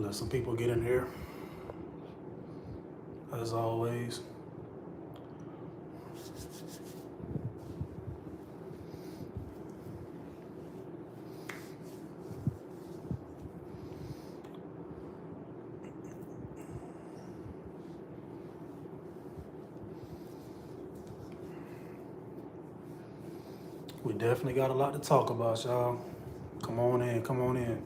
Let some people get in here, as always. We definitely got a lot to talk about, y'all. Come on in, come on in.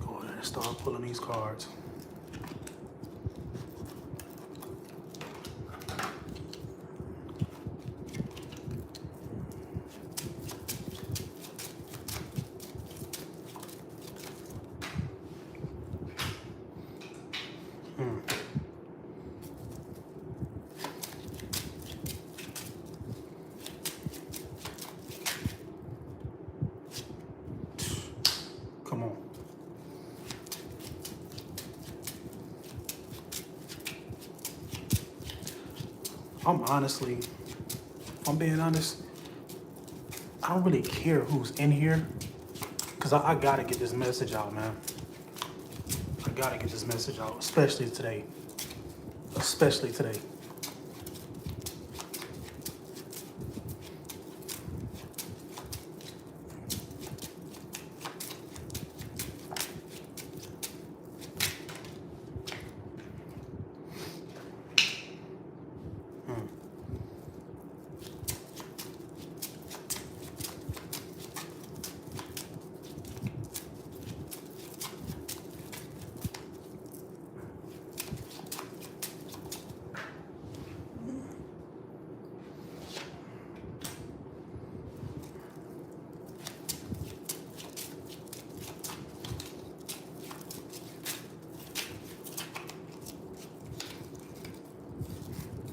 Go ahead and start pulling these cards. Come on. If I'm being honest, I don't really care who's in here, because I gotta get this message out, man. I gotta get this message out, especially today. Especially today.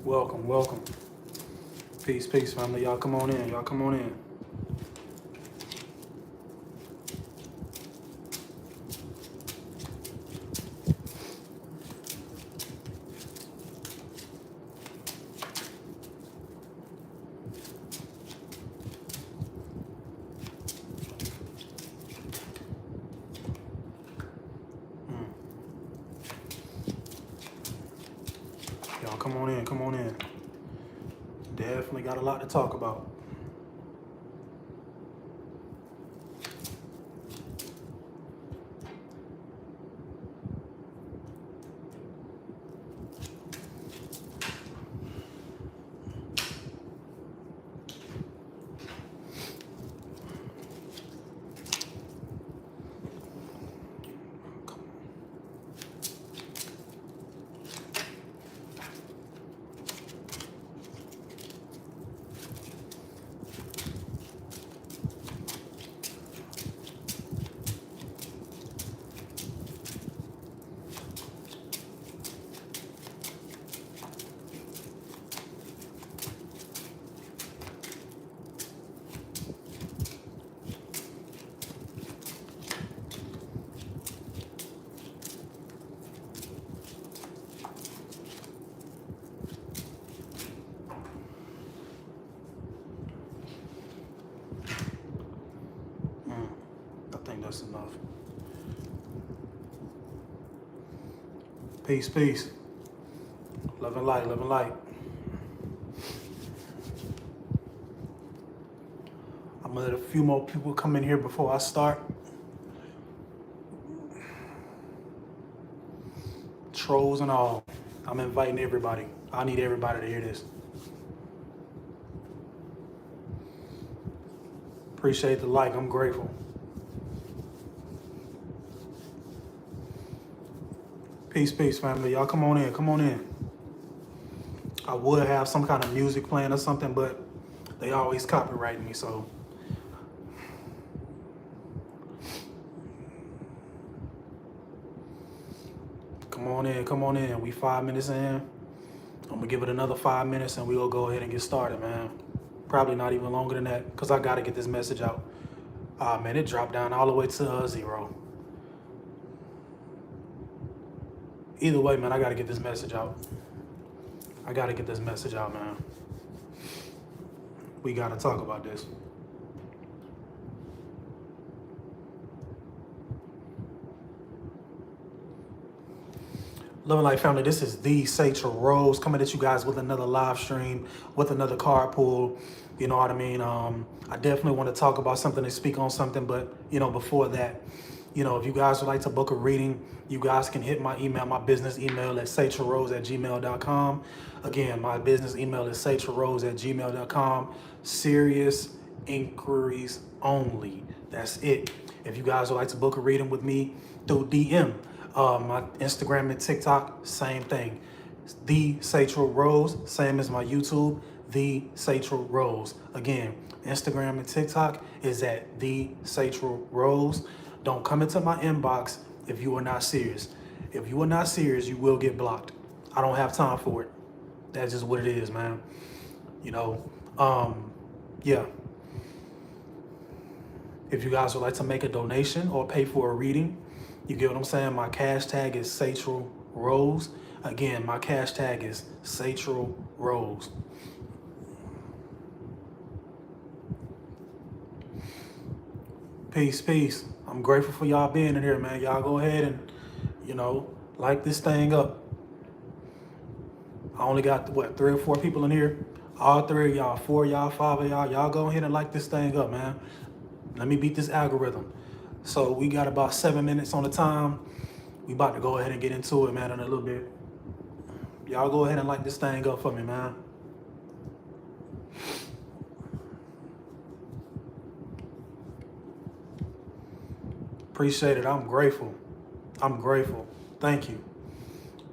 Welcome, welcome. Peace, peace, family. Y'all come on in. Y'all come on in. Y'all come on in, come on in. Definitely got a lot to talk about. I think that's enough. Peace, peace. Love and light, love and light. I'm gonna let a few more people come in here before I start. Trolls and all. I'm inviting everybody. I need everybody to hear this. Appreciate the like. I'm grateful. Peace, peace, family. Y'all come on in. Come on in. I would have some kind of music playing or something, but They always copyrighting me, so. Come on in, come on in. We 5 minutes in. I'm gonna give it another 5 minutes and we'll go ahead and get started, man. Probably not even longer than that, because I gotta get this message out. Ah, man, it dropped down all the way to 0. Either way, man, I gotta get this message out. I gotta get this message out, man. We gotta talk about this. Love and Light family, this is the Satchel Rose coming at you guys with another live stream, with another carpool. You know what I mean? I definitely want to talk about something and speak on something, but before that, if you guys would like to book a reading, you guys can hit my email, my business email at satchelrose@gmail.com. Again, my business email is satchelrose@gmail.com. Serious inquiries only. That's it. If you guys would like to book a reading with me through DM, my Instagram and TikTok, same thing. The Satchel Rose, same as my YouTube, The Satchel Rose. Again, Instagram and TikTok is at The Satchel Rose. Don't come into my inbox if you are not serious. If you are not serious, you will get blocked. I don't have time for it. That's just what it is, man. Yeah. If you guys would like to make a donation or pay for a reading, you get what I'm saying? My cash tag is Satchel Rose. Again, my cash tag is Satchel Rose. Peace, peace. I'm grateful for y'all being in here, man. Y'all go ahead and, like this thing up. I only got, 3 or 4 people in here? All 3 of y'all, 4 of y'all, 5 of y'all go ahead and like this thing up, man. Let me beat this algorithm. So we got about 7 minutes on the time. We about to go ahead and get into it, man, in a little bit. Y'all go ahead and like this thing up for me, man. Appreciate it. I'm grateful. I'm grateful. Thank you.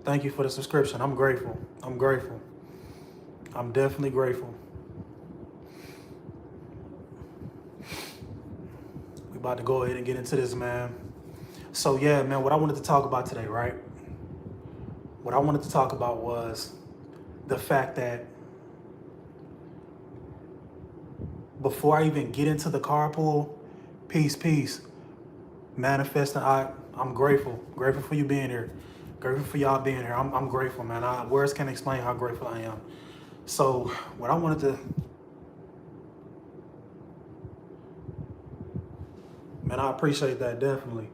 Thank you for the subscription. I'm grateful. I'm grateful. I'm definitely grateful. We about to go ahead and get into this, man. So yeah, man, what I wanted to talk about today, right? What I wanted to talk about was the fact that before I even get into the carpool, peace, manifesting, I'm grateful. Grateful for you being here. Grateful for y'all being here. I'm grateful, man. Words can't explain how grateful I am. So what I wanted to, man, I appreciate that, definitely.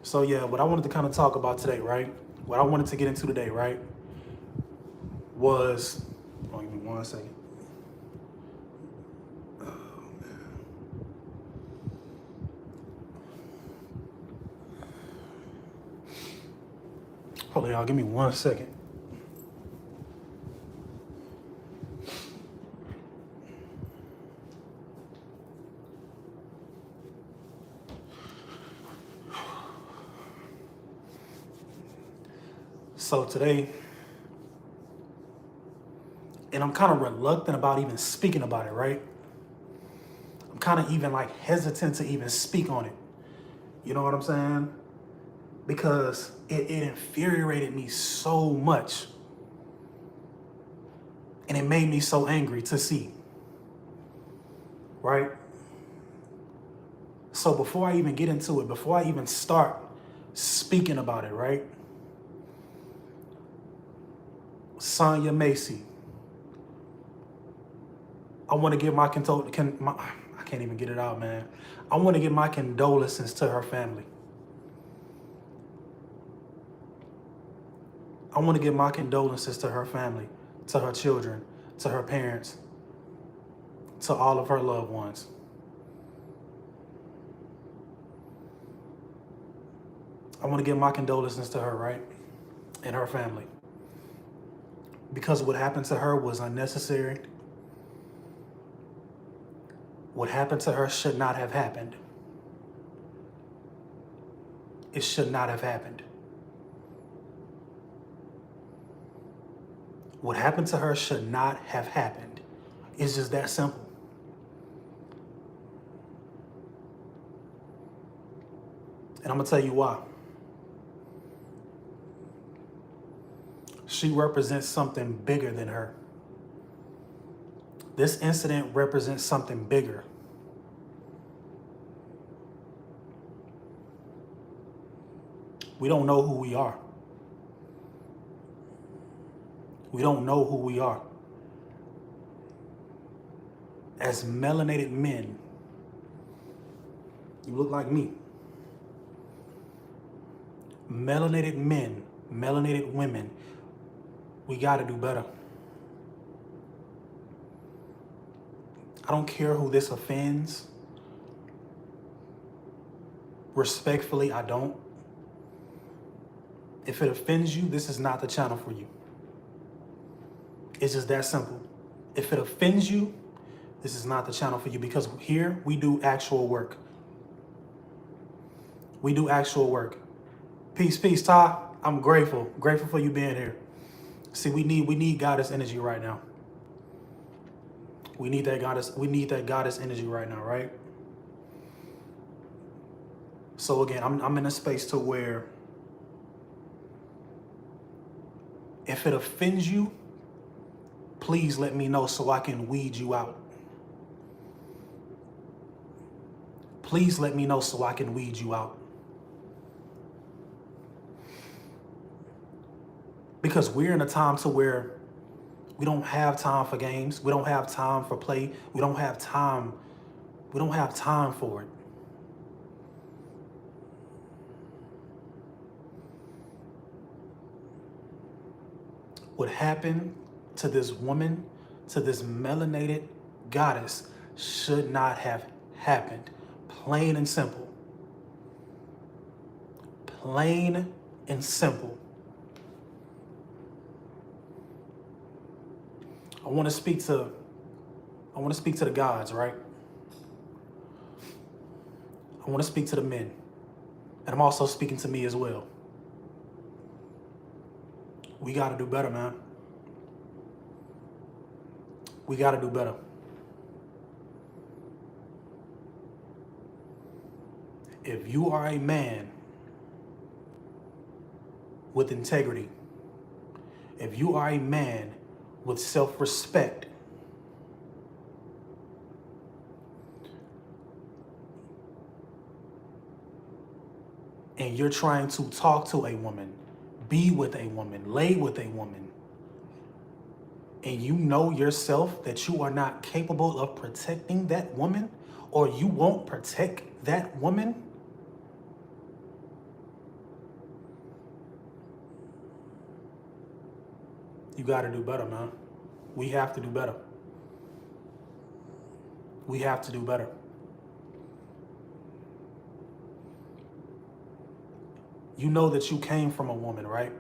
So yeah, what I wanted to kind of talk about today, right? What I wanted to get into today, right, was, give me 1 second. Hold on, y'all, give me 1 second. So today, and I'm kind of reluctant about even speaking about it, right? I'm kind of even like hesitant to even speak on it. You know what I'm saying? Because it infuriated me so much. And it made me so angry to see. Right? So before I even get into it, before I even start speaking about it, right? Sonya Macy, I want to give my I can't even get it out, man. I want to give my condolences to her family. I want to give my condolences to her family, to her children, to her parents, to all of her loved ones. I want to give my condolences to her, right? And her family. Because what happened to her was unnecessary. What happened to her should not have happened. It should not have happened. What happened to her should not have happened. It's just that simple. And I'm gonna tell you why. She represents something bigger than her. This incident represents something bigger. We don't know who we are. We don't know who we are. As melanated men, you look like me. Melanated men, melanated women, we gotta do better. I don't care who this offends. Respectfully, I don't. If it offends you, this is not the channel for you. It's just that simple. If it offends you, this is not the channel for you, because here we do actual work. We do actual work. Peace, peace, Ty. I'm grateful. Grateful for you being here. See, we need goddess energy right now. We need that goddess energy right now, right? So again, I'm in a space to where if it offends you, please let me know so I can weed you out. Please let me know so I can weed you out. Because we're in a time to where we don't have time for games. We don't have time for play. We don't have time. We don't have time for it. What happened to this woman, to this melanated goddess, should not have happened. Plain and simple. Plain and simple. I want to speak to the gods, right? I want to speak to the men. And I'm also speaking to me as well. We got to do better, man. We got to do better. If you are a man with integrity, if you are a man with self-respect, and you're trying to talk to a woman, be with a woman, lay with a woman, and you know yourself that you are not capable of protecting that woman, or you won't protect that woman, you got to do better, man. We have to do better. We have to do better. You know that you came from a woman, right?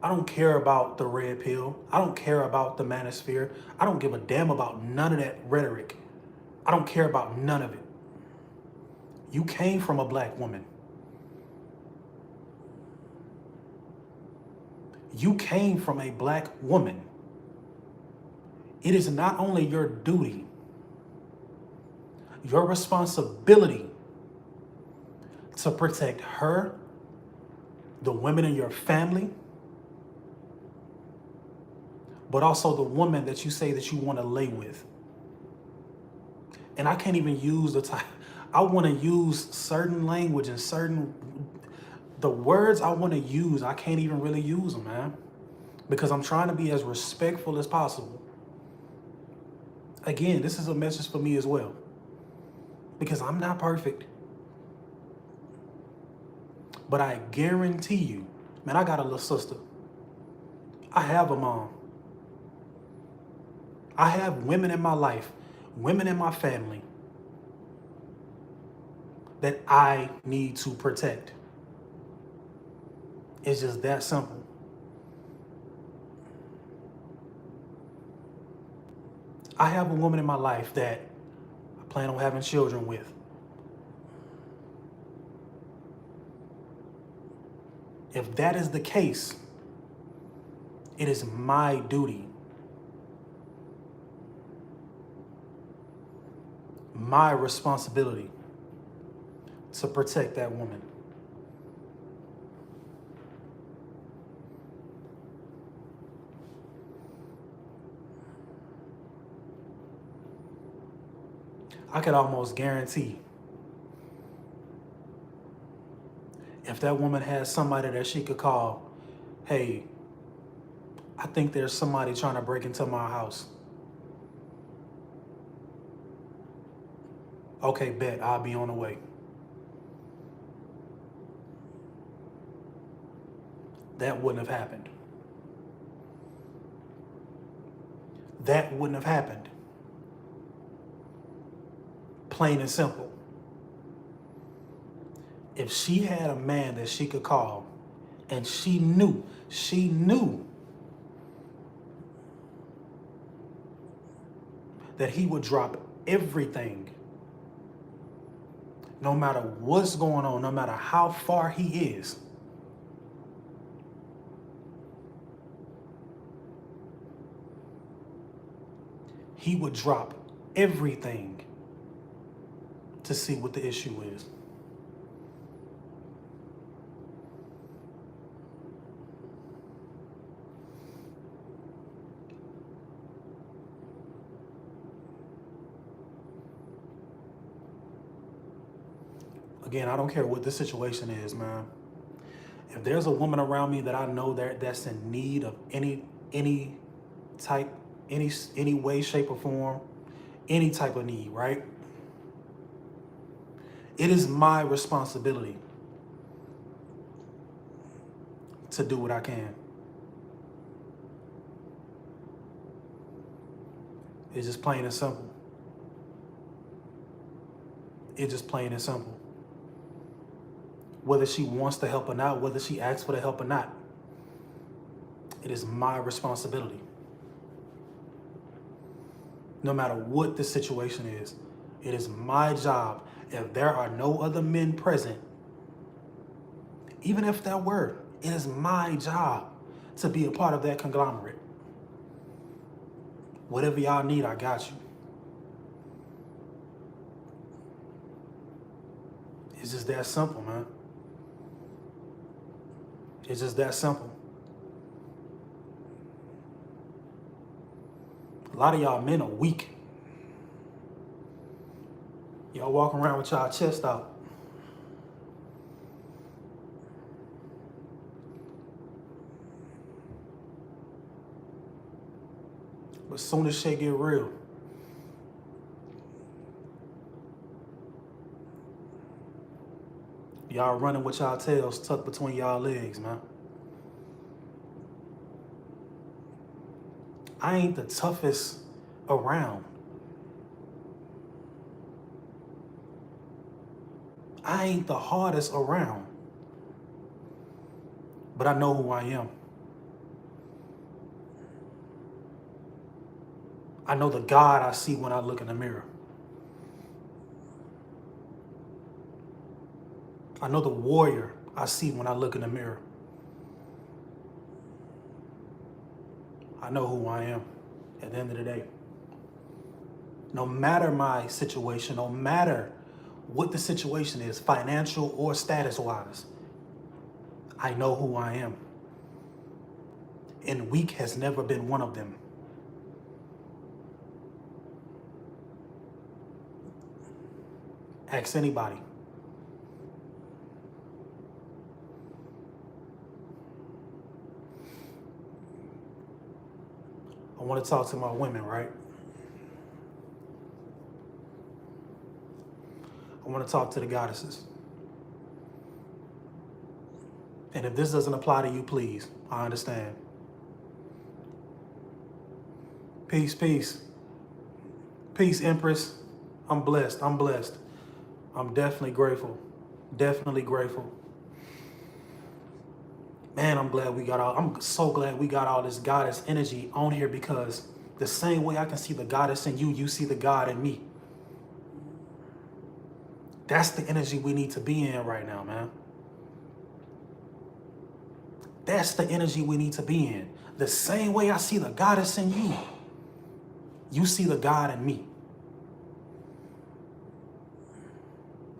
I don't care about the red pill. I don't care about the manosphere. I don't give a damn about none of that rhetoric. I don't care about none of it. You came from a black woman. You came from a black woman. It is not only your duty, your responsibility to protect her, the women in your family, but also the woman that you say that you want to lay with. And I can't even use the type, I want to use certain language and the words I want to use, I can't even really use them, man. Because I'm trying to be as respectful as possible. Again, this is a message for me as well. Because I'm not perfect. But I guarantee you, man, I got a little sister. I have a mom. I have women in my life, women in my family that I need to protect. It's just that simple. I have a woman in my life that I plan on having children with. If that is the case, It is my duty, my responsibility to protect that woman. I could almost guarantee if that woman has somebody that she could call, hey, I think there's somebody trying to break into my house. Okay, bet, I'll be on the way. That wouldn't have happened. That wouldn't have happened. Plain and simple. If she had a man that she could call and she knew that he would drop everything, no matter what's going on, no matter how far he is, he would drop everything to see what the issue is. Again, I don't care what the situation is, man. If there's a woman around me that I know that's in need of any type, any way, shape, or form, any type of need, right? It is my responsibility to do what I can. It's just plain and simple. It's just plain and simple. Whether she wants the help or not, whether she asks for the help or not, it is my responsibility. No matter what the situation is, it is my job. If there are no other men present, even if there were, it is my job to be a part of that conglomerate. Whatever y'all need, I got you. It's just that simple, man. It's just that simple. A lot of y'all men are weak. Y'all walking around with y'all chest out. But as soon as shit get real, y'all running with y'all tails tucked between y'all legs, man. I ain't the toughest around. I ain't the hardest around. But I know who I am. I know the God I see when I look in the mirror. I know the warrior I see when I look in the mirror. I know who I am at the end of the day. No matter my situation, no matter what the situation is, financial or status-wise, I know who I am. And weak has never been one of them. Ask anybody. I want to talk to my women, right? I want to talk to the goddesses. And if this doesn't apply to you, please, I understand. Peace, peace. Peace, Empress. I'm blessed. I'm blessed. I'm definitely grateful. Definitely grateful. Man, I'm so glad we got all this goddess energy on here, because the same way I can see the goddess in you, you see the God in me. That's the energy we need to be in right now, man. That's the energy we need to be in. The same way I see the goddess in you, you see the God in me.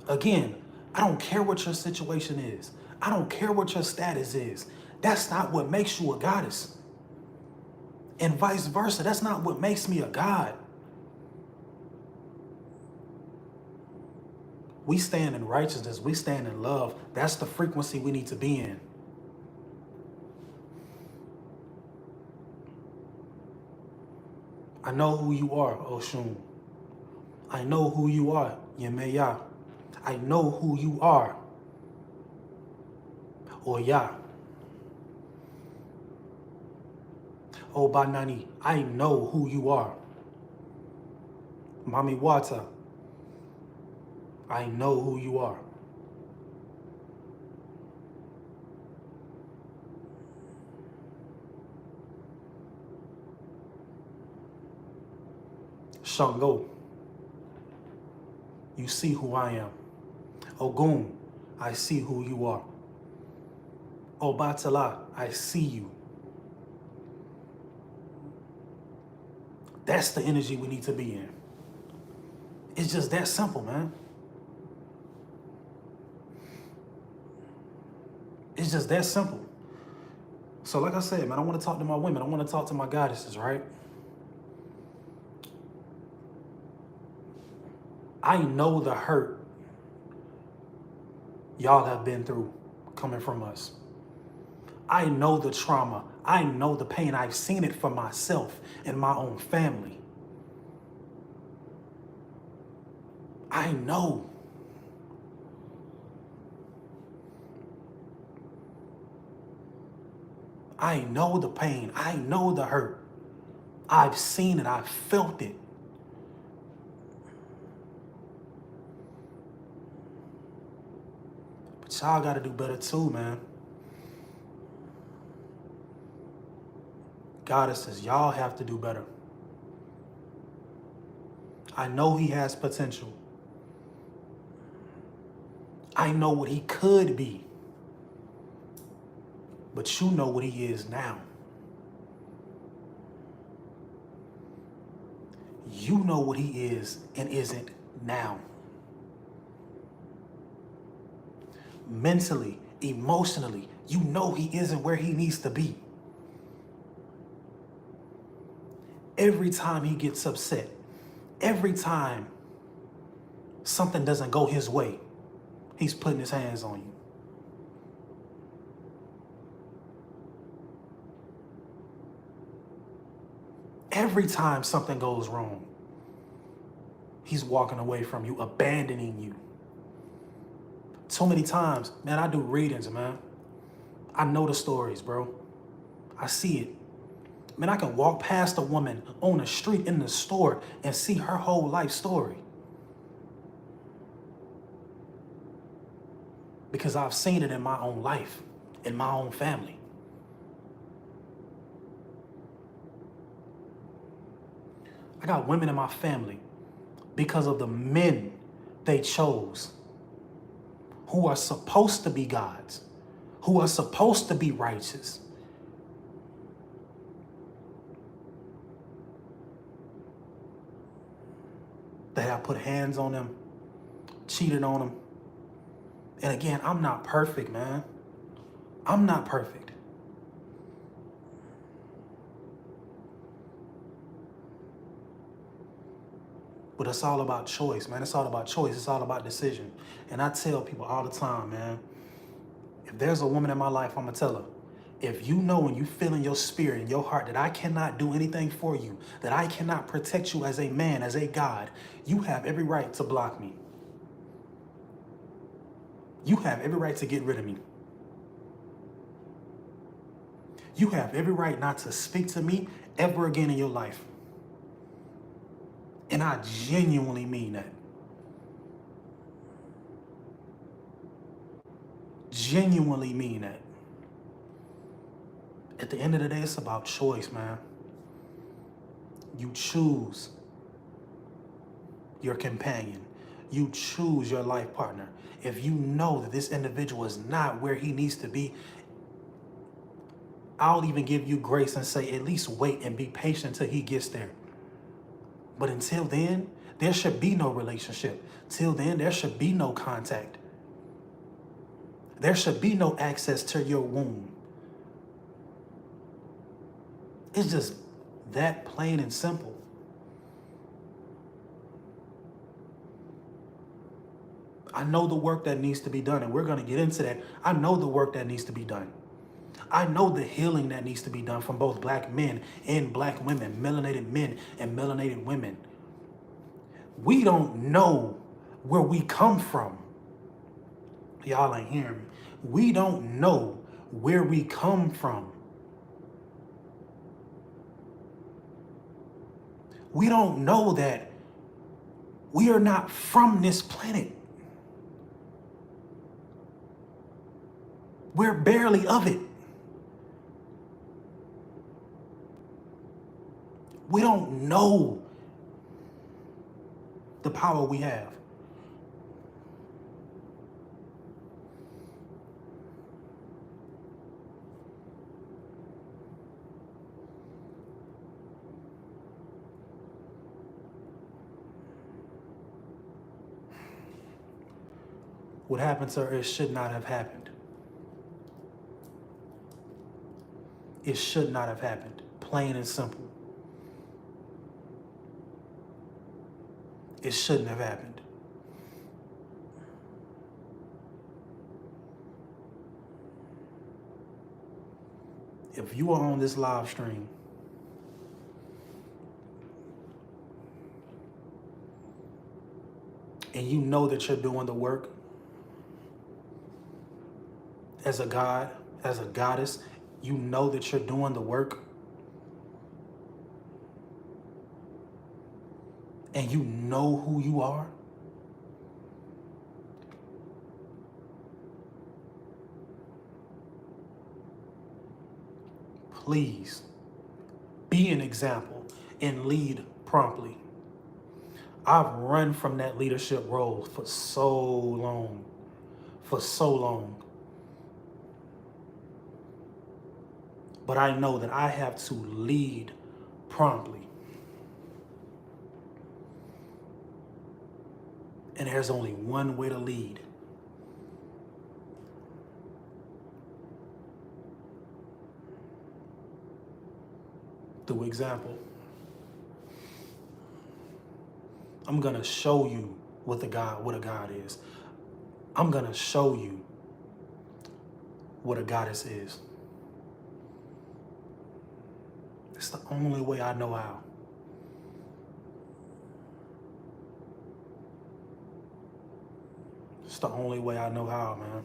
Again, I don't care what your situation is. I don't care what your status is. That's not what makes you a goddess. And vice versa, that's not what makes me a god. We stand in righteousness. We stand in love. That's the frequency we need to be in. I know who you are, Oshun. I know who you are, Yemeya. I know who you are, Oya. Obanani, I know who you are. Mami Wata, I know who you are. Shango, you see who I am. Ogun, I see who you are. Obatala, I see you. That's the energy we need to be in. It's just that simple, man. It's just that simple. So like I said, man, I want to talk to my women. I want to talk to my goddesses, right? I know the hurt y'all have been through coming from us. I know the trauma. I know the pain. I've seen it for myself and my own family. I know. I know the pain. I know the hurt. I've seen it. I've felt it. But y'all got to do better too, man. Goddesses, y'all have to do better. I know he has potential. I know what he could be. But you know what he is now. You know what he is and isn't now. Mentally, emotionally, you know he isn't where he needs to be. Every time he gets upset, every time something doesn't go his way, he's putting his hands on you. Every time something goes wrong, he's walking away from you, abandoning you. So many times, man, I do readings, man. I know the stories, bro. I see it. Man, I can walk past a woman on the street in the store and see her whole life story. Because I've seen it in my own life, in my own family. I got women in my family because of the men they chose who are supposed to be gods, who are supposed to be righteous. They have put hands on them, cheated on them. And again, I'm not perfect, man. I'm not perfect. But it's all about choice, man. It's all about choice. It's all about decision. And I tell people all the time, man, if there's a woman in my life, I'm going to tell her, if you know and you feel in your spirit, in your heart, that I cannot do anything for you, that I cannot protect you as a man, as a God, you have every right to block me. You have every right to get rid of me. You have every right not to speak to me ever again in your life. And I genuinely mean that. Genuinely mean that. At the end of the day, it's about choice, man. You choose your companion. You choose your life partner. If you know that this individual is not where he needs to be, I'll even give you grace and say, at least wait and be patient till he gets there. But until then, there should be no relationship. Till then, there should be no contact. There should be no access to your womb. It's just that plain and simple. I know the work that needs to be done, and we're going to get into that. I know the work that needs to be done. I know the healing that needs to be done from both black men and black women, melanated men and melanated women. We don't know where we come from. Y'all ain't hearing me. We don't know where we come from. We don't know that we are not from this planet. We're barely of it. We don't know the power we have. What happened to her, it should not have happened. It should not have happened. Plain and simple. It shouldn't have happened. If you are on this live stream and you know that you're doing the work as a god, as a goddess, you know that you're doing the work, and you know who you are, please be an example and lead promptly. I've run from that leadership role for so long, But I know that I have to lead promptly. And there's only one way to lead. Through example. I'm gonna show you what a God is. I'm gonna show you what a goddess is. It's the only way I know how. It's the only way I know how, man.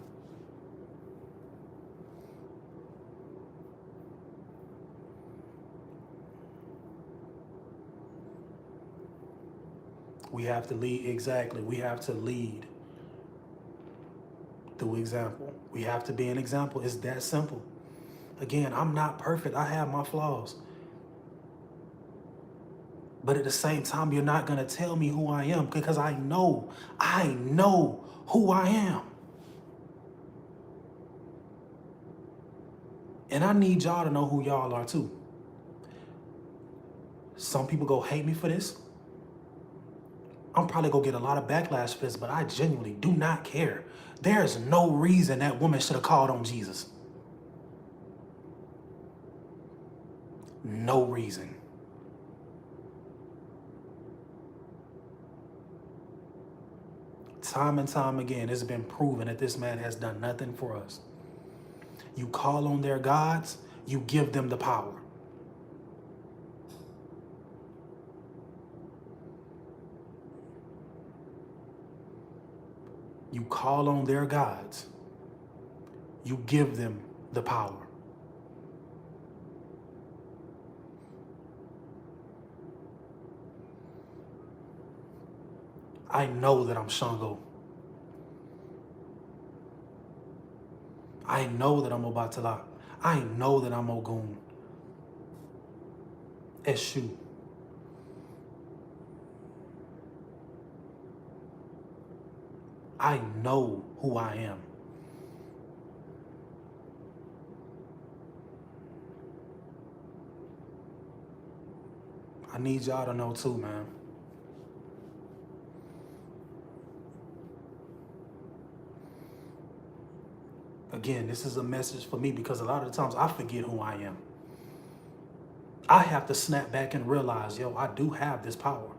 We have to lead, exactly. We have to lead through example. We have to be an example. It's that simple. Again, I'm not perfect. I have my flaws. But at the same time, you're not going to tell me who I am because I know who I am. And I need y'all to know who y'all are too. Some people go hate me for this. I'm probably going to get a lot of backlash for this, but I genuinely do not care. There's no reason that woman should have called on Jesus. No reason. Time and time again, it's been proven that this man has done nothing for us. You call on their gods, you give them the power. You call on their gods, you give them the power. I know that I'm Shango. I know that I'm Obatala. I know that I'm Ogun. Eshu. I know who I am. I need y'all to know too, man. Again, this is a message for me because a lot of the times I forget who I am. I have to snap back and realize, yo, I do have this power.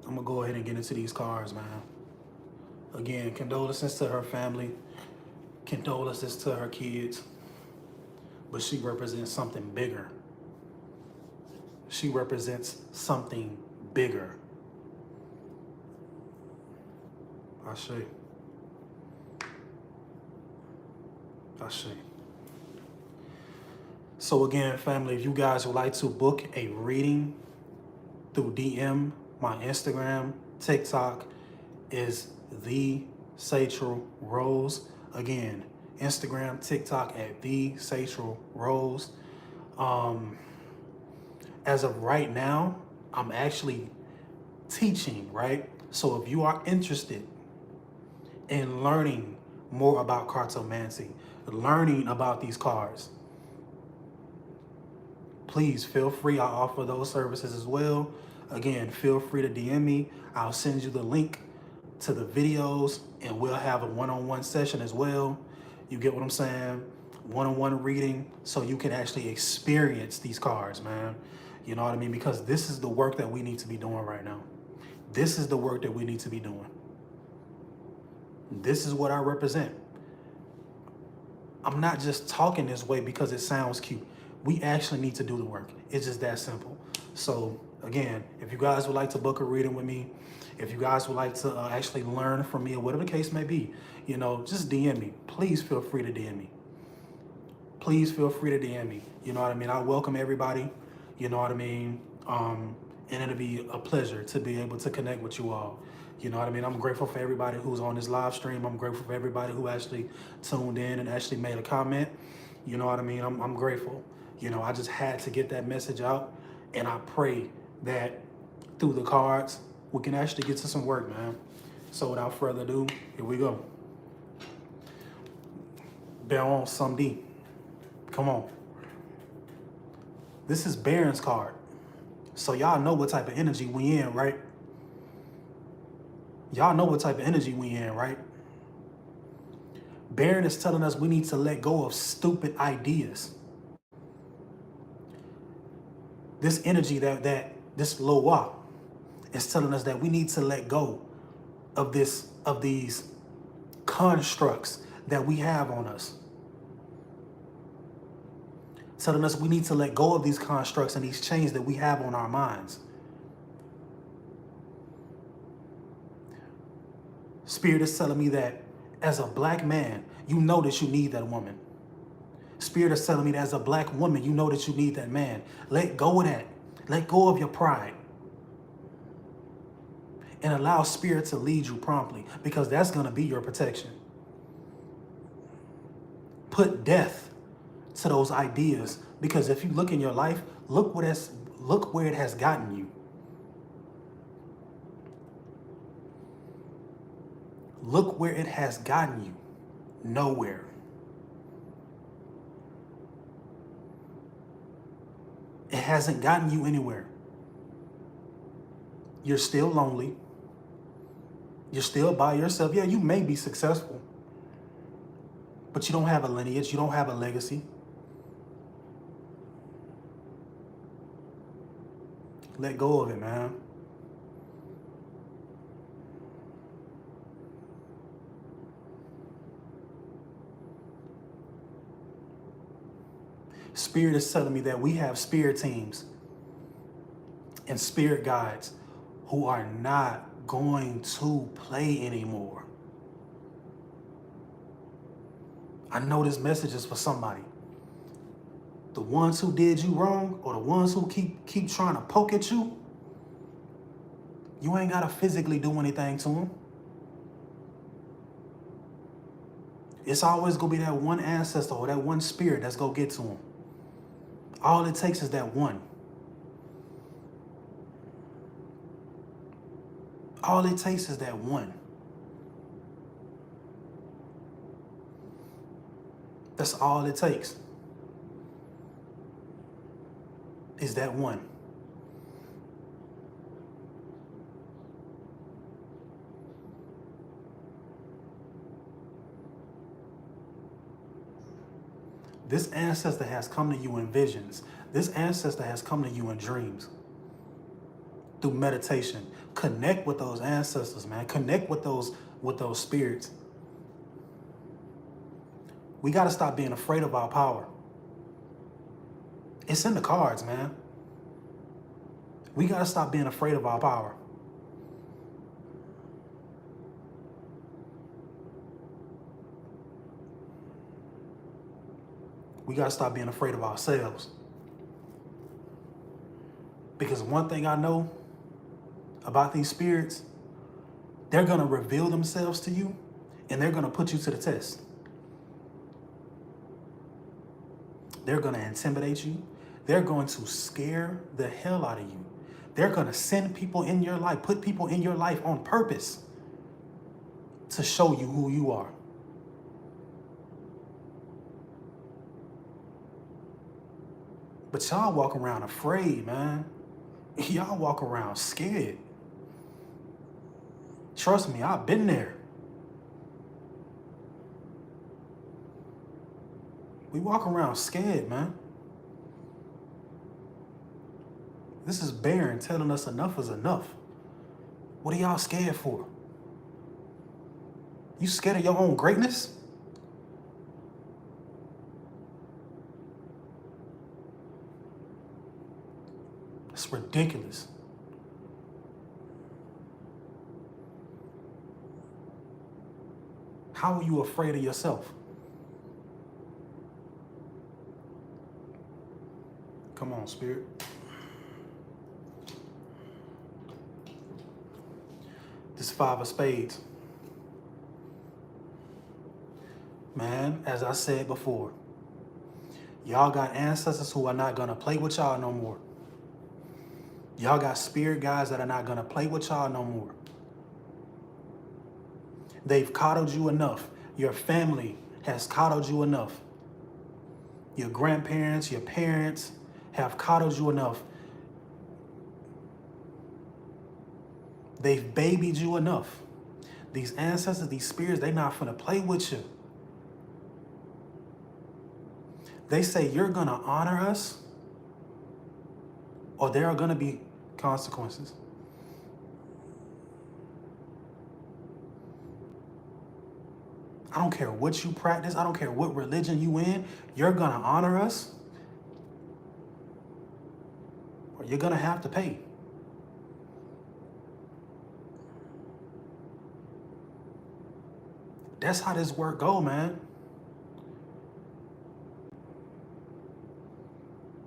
I'm gonna go ahead and get into these cards, man. Again, condolences to her family, condolences to her kids, but she represents something bigger. She represents something bigger. Ashe. Ashe. So again, family, if you guys would like to book a reading through DM, my Instagram, TikTok is the Satchel Rose. Again, Instagram, TikTok at the Satchel Rose. As of right now, I'm actually teaching, right? So if you are interested in learning more about cartomancy, learning about these cards, please feel free. I offer those services as well. Again, feel free to DM me. I'll send you the link to the videos and we'll have a one-on-one session as well. You get what I'm saying? One-on-one reading so you can actually experience these cards, man. You know what I mean? Because this is the work that we need to be doing right now. This is the work that we need to be doing. This is what I represent. I'm not just talking this way because it sounds cute. We actually need to do the work. It's just that simple. So again, if you guys would like to book a reading with me, if you guys would like to actually learn from me or whatever the case may be, you know, just DM me. Please feel free to DM me. Please feel free to DM me. You know what I mean? I welcome everybody. You know what I mean? And it'll be a pleasure to be able to connect with you all. You know what I mean? I'm grateful for everybody who's on this live stream. I'm grateful for everybody who actually tuned in and actually made a comment. You know what I mean? I'm grateful. You know, I just had to get that message out. And I pray that through the cards, we can actually get to some work, man. So without further ado, here we go. Baron Samedi. Come on. This is Baron's card. So y'all know what type of energy we in, right? Y'all know what type of energy we in, right? Baron is telling us we need to let go of stupid ideas. This energy this Loa is telling us that we need to let go of these constructs that we have on us. Telling us we need to let go of these constructs and these chains that we have on our minds. Spirit is telling me that as a black man, you know that you need that woman. Spirit is telling me that as a black woman, you know that you need that man. Let go of that. Let go of your pride. And allow Spirit to lead you promptly, because that's going to be your protection. Put death to those ideas, because if you look in your life, look where it has gotten you. Look where it has gotten you. Nowhere. It hasn't gotten you anywhere. You're still lonely. You're still by yourself. Yeah, you may be successful, but you don't have a lineage. You don't have a legacy. Let go of it, man. Spirit is telling me that we have spirit teams and spirit guides who are not going to play anymore. I know this message is for somebody. The ones who did you wrong, or the ones who keep trying to poke at you, you ain't gotta physically do anything to them. It's always gonna be that one ancestor or that one spirit that's gonna get to them. All it takes is that one. All it takes is that one. That's all it takes. Is that one. This ancestor has come to you in visions. This ancestor has come to you in dreams. Through meditation. Connect with those ancestors, man. Connect with those spirits. We got to stop being afraid of our power. It's in the cards, man. We got to stop being afraid of our power. We got to stop being afraid of ourselves. Because one thing I know about these spirits, they're going to reveal themselves to you and they're going to put you to the test. They're going to intimidate you. They're going to scare the hell out of you. They're going to send people in your life, put people in your life on purpose to show you who you are. But y'all walk around afraid, man. Y'all walk around scared. Trust me, I've been there. We walk around scared, man. This is Baron telling us enough is enough. What are y'all scared for? You scared of your own greatness? It's ridiculous. How are you afraid of yourself? Come on, Spirit. This 5 of spades. Man, as I said before, y'all got ancestors who are not going to play with y'all no more. Y'all got spirit guides that are not going to play with y'all no more. They've coddled you enough. Your family has coddled you enough. Your grandparents, your parents have coddled you enough. They've babied you enough. These ancestors, these spirits, they're not finna play with you. They say you're gonna honor us or there are gonna be consequences. I don't care what you practice. I don't care what religion you in. You're gonna honor us or you're gonna have to pay. That's how this work go, man.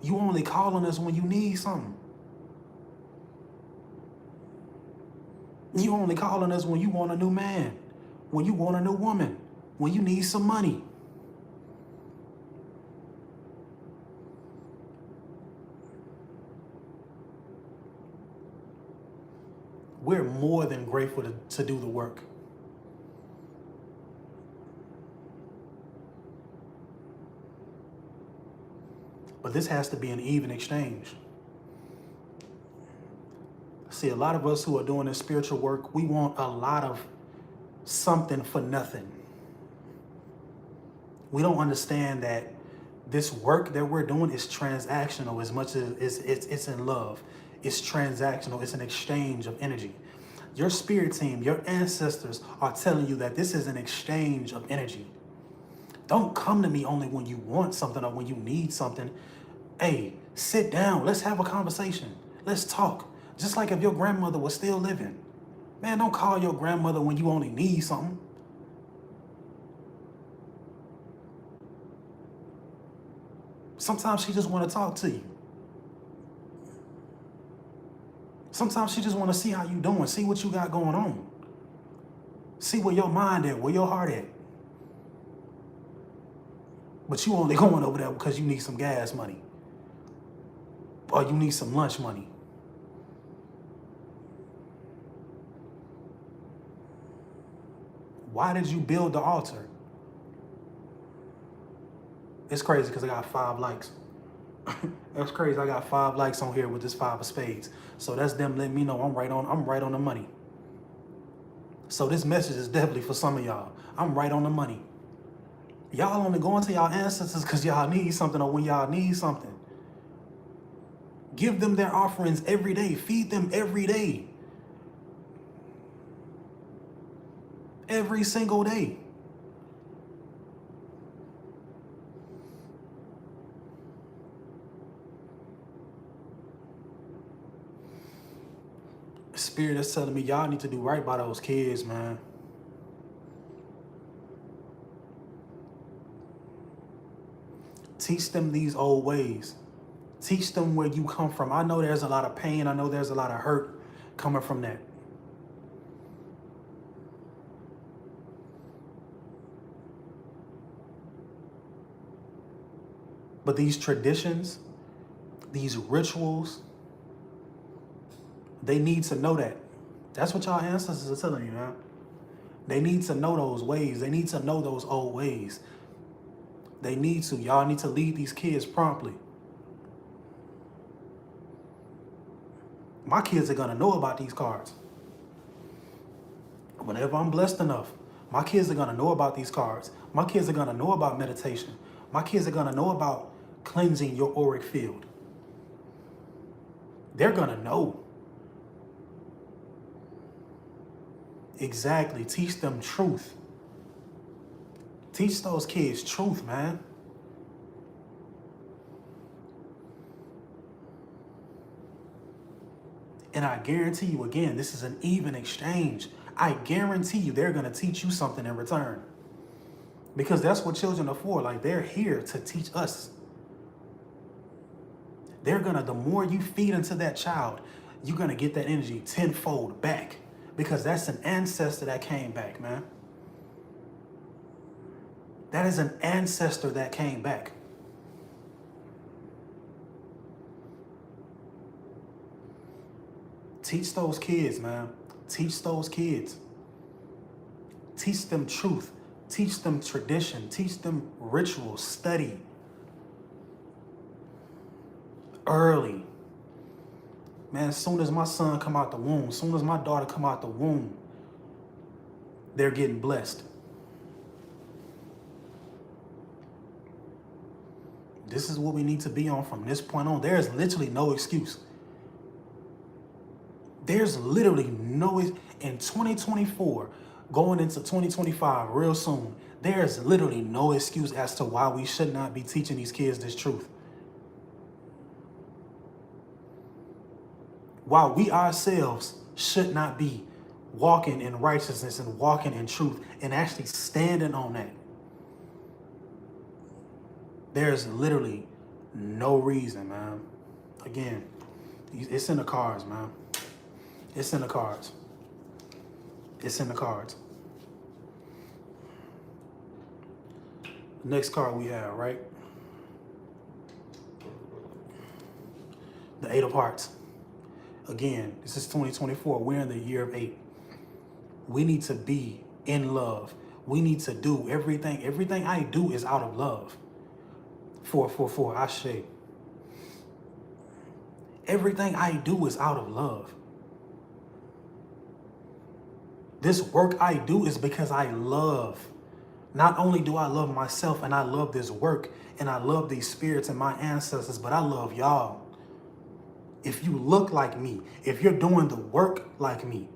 You only call on us when you need something. You only call on us when you want a new man, when you want a new woman, when you need some money. We're more than grateful to do the work. But this has to be an even exchange. See, a lot of us who are doing this spiritual work, we want a lot of something for nothing. We don't understand that this work that we're doing is transactional as much as it's in love. It's transactional. It's an exchange of energy. Your spirit team, your ancestors are telling you that this is an exchange of energy. Don't come to me only when you want something or when you need something. Hey, sit down. Let's have a conversation. Let's talk. Just like if your grandmother was still living. Man, don't call your grandmother when you only need something. Sometimes she just want to talk to you. Sometimes she just want to see how you doing, see what you got going on. See where your mind at, where your heart at. But you only going over there because you need some gas money. Or you need some lunch money. Why did you build the altar? It's crazy because I got 5 likes. That's crazy. I got 5 likes on here with this 5 of spades. So that's them letting me know I'm right on the money. So this message is definitely for some of y'all. I'm right on the money. Y'all only going to y'all ancestors because y'all need something or when y'all need something. Give them their offerings every day. Feed them every day. Every single day. Spirit is telling me y'all need to do right by those kids, man. Teach them these old ways. Teach them where you come from. I know there's a lot of pain. I know there's a lot of hurt coming from that. But these traditions, these rituals, they need to know that. That's what y'all ancestors are telling you, man. They need to know those ways. They need to know those old ways. They need to. Y'all need to lead these kids promptly. My kids are going to know about these cards. Whenever I'm blessed enough, my kids are going to know about these cards. My kids are going to know about meditation. My kids are going to know about cleansing your auric field. They're going to know. Exactly. Teach them truth. Teach those kids truth, man. And I guarantee you, again, this is an even exchange. I guarantee you they're going to teach you something in return. Because that's what children are for. Like, they're here to teach us. They're going to, the more you feed into that child, you're going to get that energy tenfold back. Because that's an ancestor that came back, man. That is an ancestor that came back. Teach those kids, man. Teach those kids. Teach them truth. Teach them tradition. Teach them ritual. Study. Early. Man, as soon as my son come out the womb, as soon as my daughter come out the womb, they're getting blessed. This is what we need to be on from this point on. There is literally no excuse. There's literally no, in 2024, going into 2025 real soon, there's literally no excuse as to why we should not be teaching these kids this truth. Why we ourselves should not be walking in righteousness and walking in truth and actually standing on that. There's literally no reason, man. Again, it's in the cards, man. It's in the cards. It's in the cards. Next card we have, right? The 8 of Hearts. Again, this is 2024. We're in the year of 8. We need to be in love. We need to do everything. Everything I do is out of love. 444, Ashe. Everything I do is out of love. This work I do is because I love. Not only do I love myself and I love this work and I love these spirits and my ancestors, but I love y'all. If you look like me, if you're doing the work like me,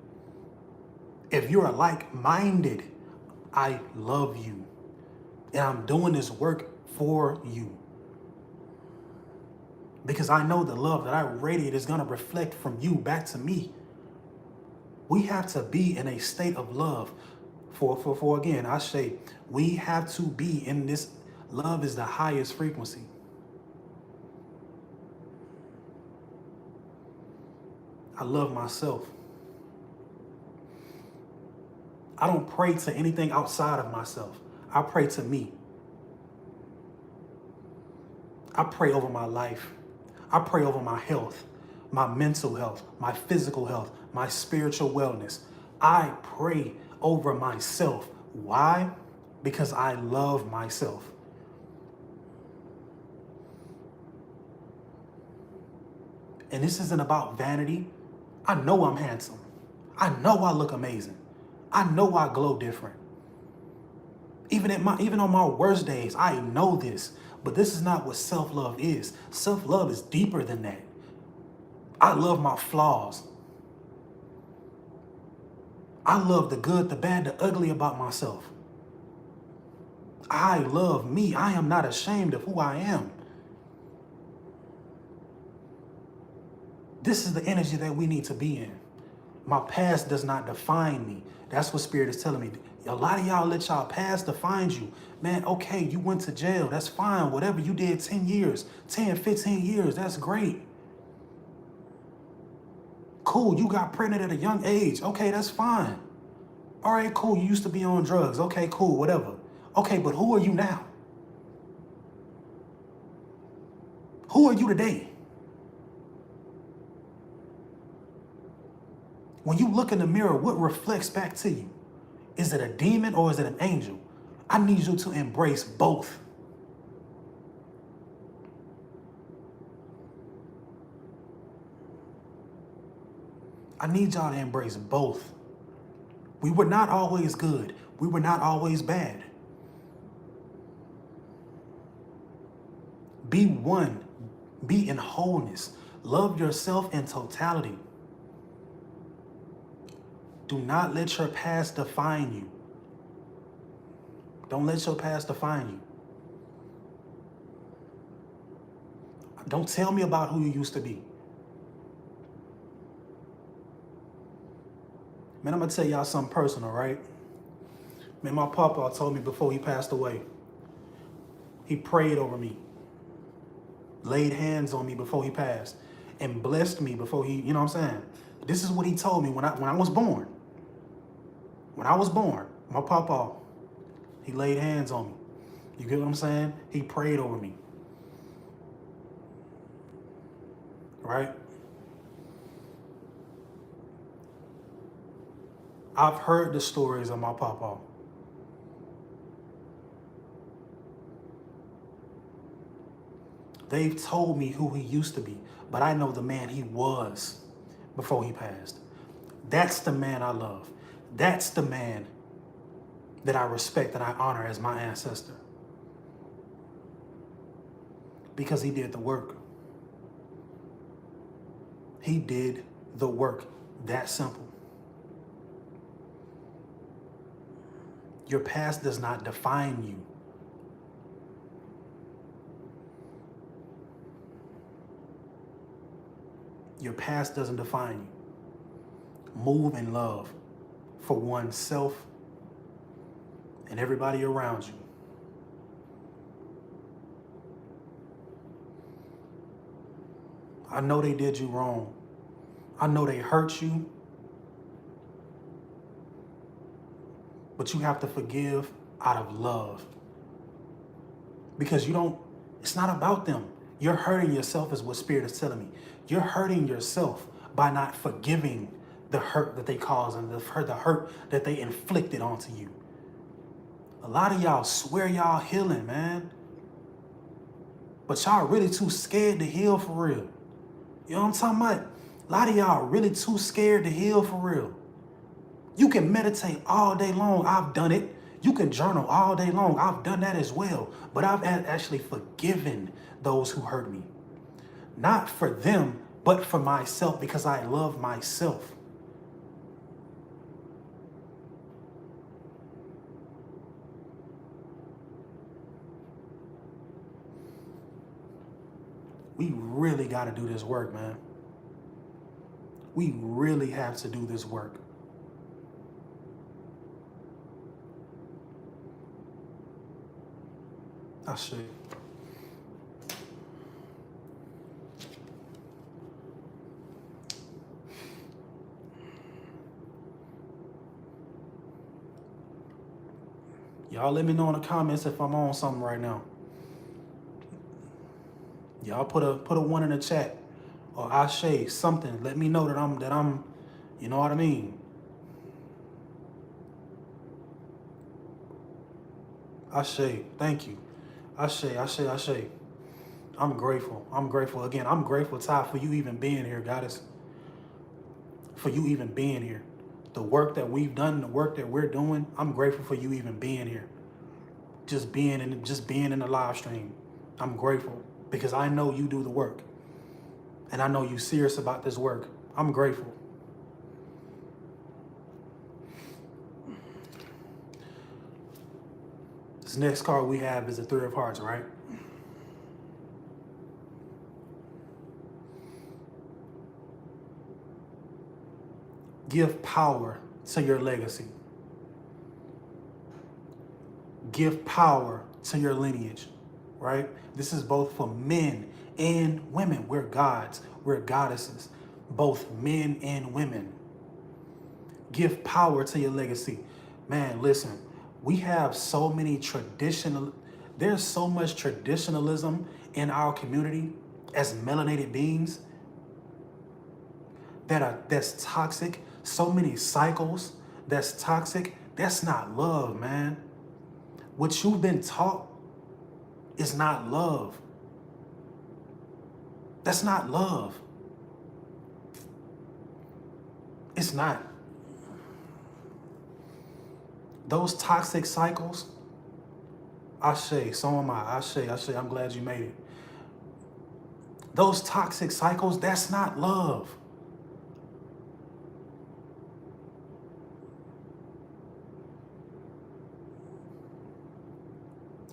if you're like-minded, I love you. And I'm doing this work for you. Because I know the love that I radiate is going to reflect from you back to me. We have to be in a state of love. For again, I say, we have to be in this. Love is the highest frequency. I love myself. I don't pray to anything outside of myself. I pray to me. I pray over my life. I pray over my health, my mental health, my physical health, my spiritual wellness. I pray over myself Why? Because I love myself. And this isn't about vanity. I know I'm handsome. I know I look amazing. I know I glow different. Even on my worst days, I know this. But this is not what self-love is. Self-love is deeper than that. I love my flaws. I love the good, the bad, the ugly about myself. I love me. I am not ashamed of who I am. This is the energy that we need to be in. My past does not define me. That's what Spirit is telling me. A lot of y'all let y'all past define you. Man, okay, you went to jail. That's fine. Whatever you did 10 years, 10, 15 years, that's great. Cool, you got pregnant at a young age. Okay, that's fine. All right, cool, you used to be on drugs. Okay, cool, whatever. Okay, but who are you now? Who are you today? When you look in the mirror, what reflects back to you? Is it a demon or is it an angel? I need you to embrace both. I need y'all to embrace both. We were not always good. We were not always bad. Be one. Be in wholeness. Love yourself in totality. Do not let your past define you. Don't let your past define you. Don't tell me about who you used to be. Man, I'm going to tell y'all something personal, right? Man, my papa told me before he passed away, he prayed over me, laid hands on me before he passed, and blessed me before he, you know what I'm saying? This is what he told me when I was born. When I was born, my papa, he laid hands on me. You get what I'm saying? He prayed over me. Right? I've heard the stories of my papa. They've told me who he used to be, but I know the man he was before he passed. That's the man I love. That's the man that I respect and I honor as my ancestor. Because he did the work. He did the work. That simple. Your past does not define you. Your past doesn't define you. Move in love for oneself and everybody around you. I know they did you wrong. I know they hurt you. But you have to forgive out of love. Because it's not about them. You're hurting yourself is what Spirit is telling me. You're hurting yourself by not forgiving the hurt that they caused and the hurt that they inflicted onto you. A lot of y'all swear y'all healing, man. But y'all really too scared to heal for real. You know what I'm talking about? A lot of y'all really too scared to heal for real. You can meditate all day long. I've done it. You can journal all day long. I've done that as well. But I've actually forgiven those who hurt me. Not for them, but for myself, because I love myself. We really got to do this work, man. We really have to do this work. I should. Y'all let me know in the comments if I'm on something right now. Y'all put a one in the chat or Ashe, something. Let me know that I'm, you know what I mean? Ashe, thank you. Ashe, Ashe, Ashe. I'm grateful. I'm grateful. Again, I'm grateful, Ty, for you even being here, Goddess. For you even being here. The work that we've done, the work that we're doing, I'm grateful for you even being here. Just being in the live stream. I'm grateful because I know you do the work. And I know you serious about this work. I'm grateful. This next card we have is the Three of Hearts, right? Give power to your legacy. Give power to your lineage, right? This is both for men and women. We're gods, we're goddesses, both men and women. Give power to your legacy. Man, listen, we have so many there's so much traditionalism in our community as melanated beings that's toxic. So many cycles that's toxic. That's not love, man. What you've been taught is not love. That's not love. It's not. Those toxic cycles, Ashe, so am I. Ashe, Ashe, I'm glad you made it. Those toxic cycles, that's not love.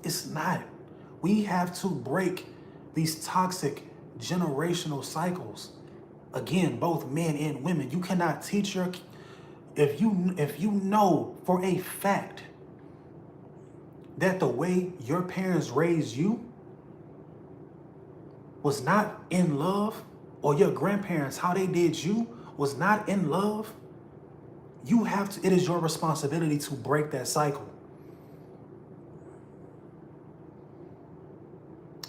It's not. We have to break these toxic generational cycles. Again, both men and women. You cannot teach your if you know for a fact that the way your parents raised you was not in love, or your grandparents, how they did you was not in love, you have to, it is your responsibility to break that cycle.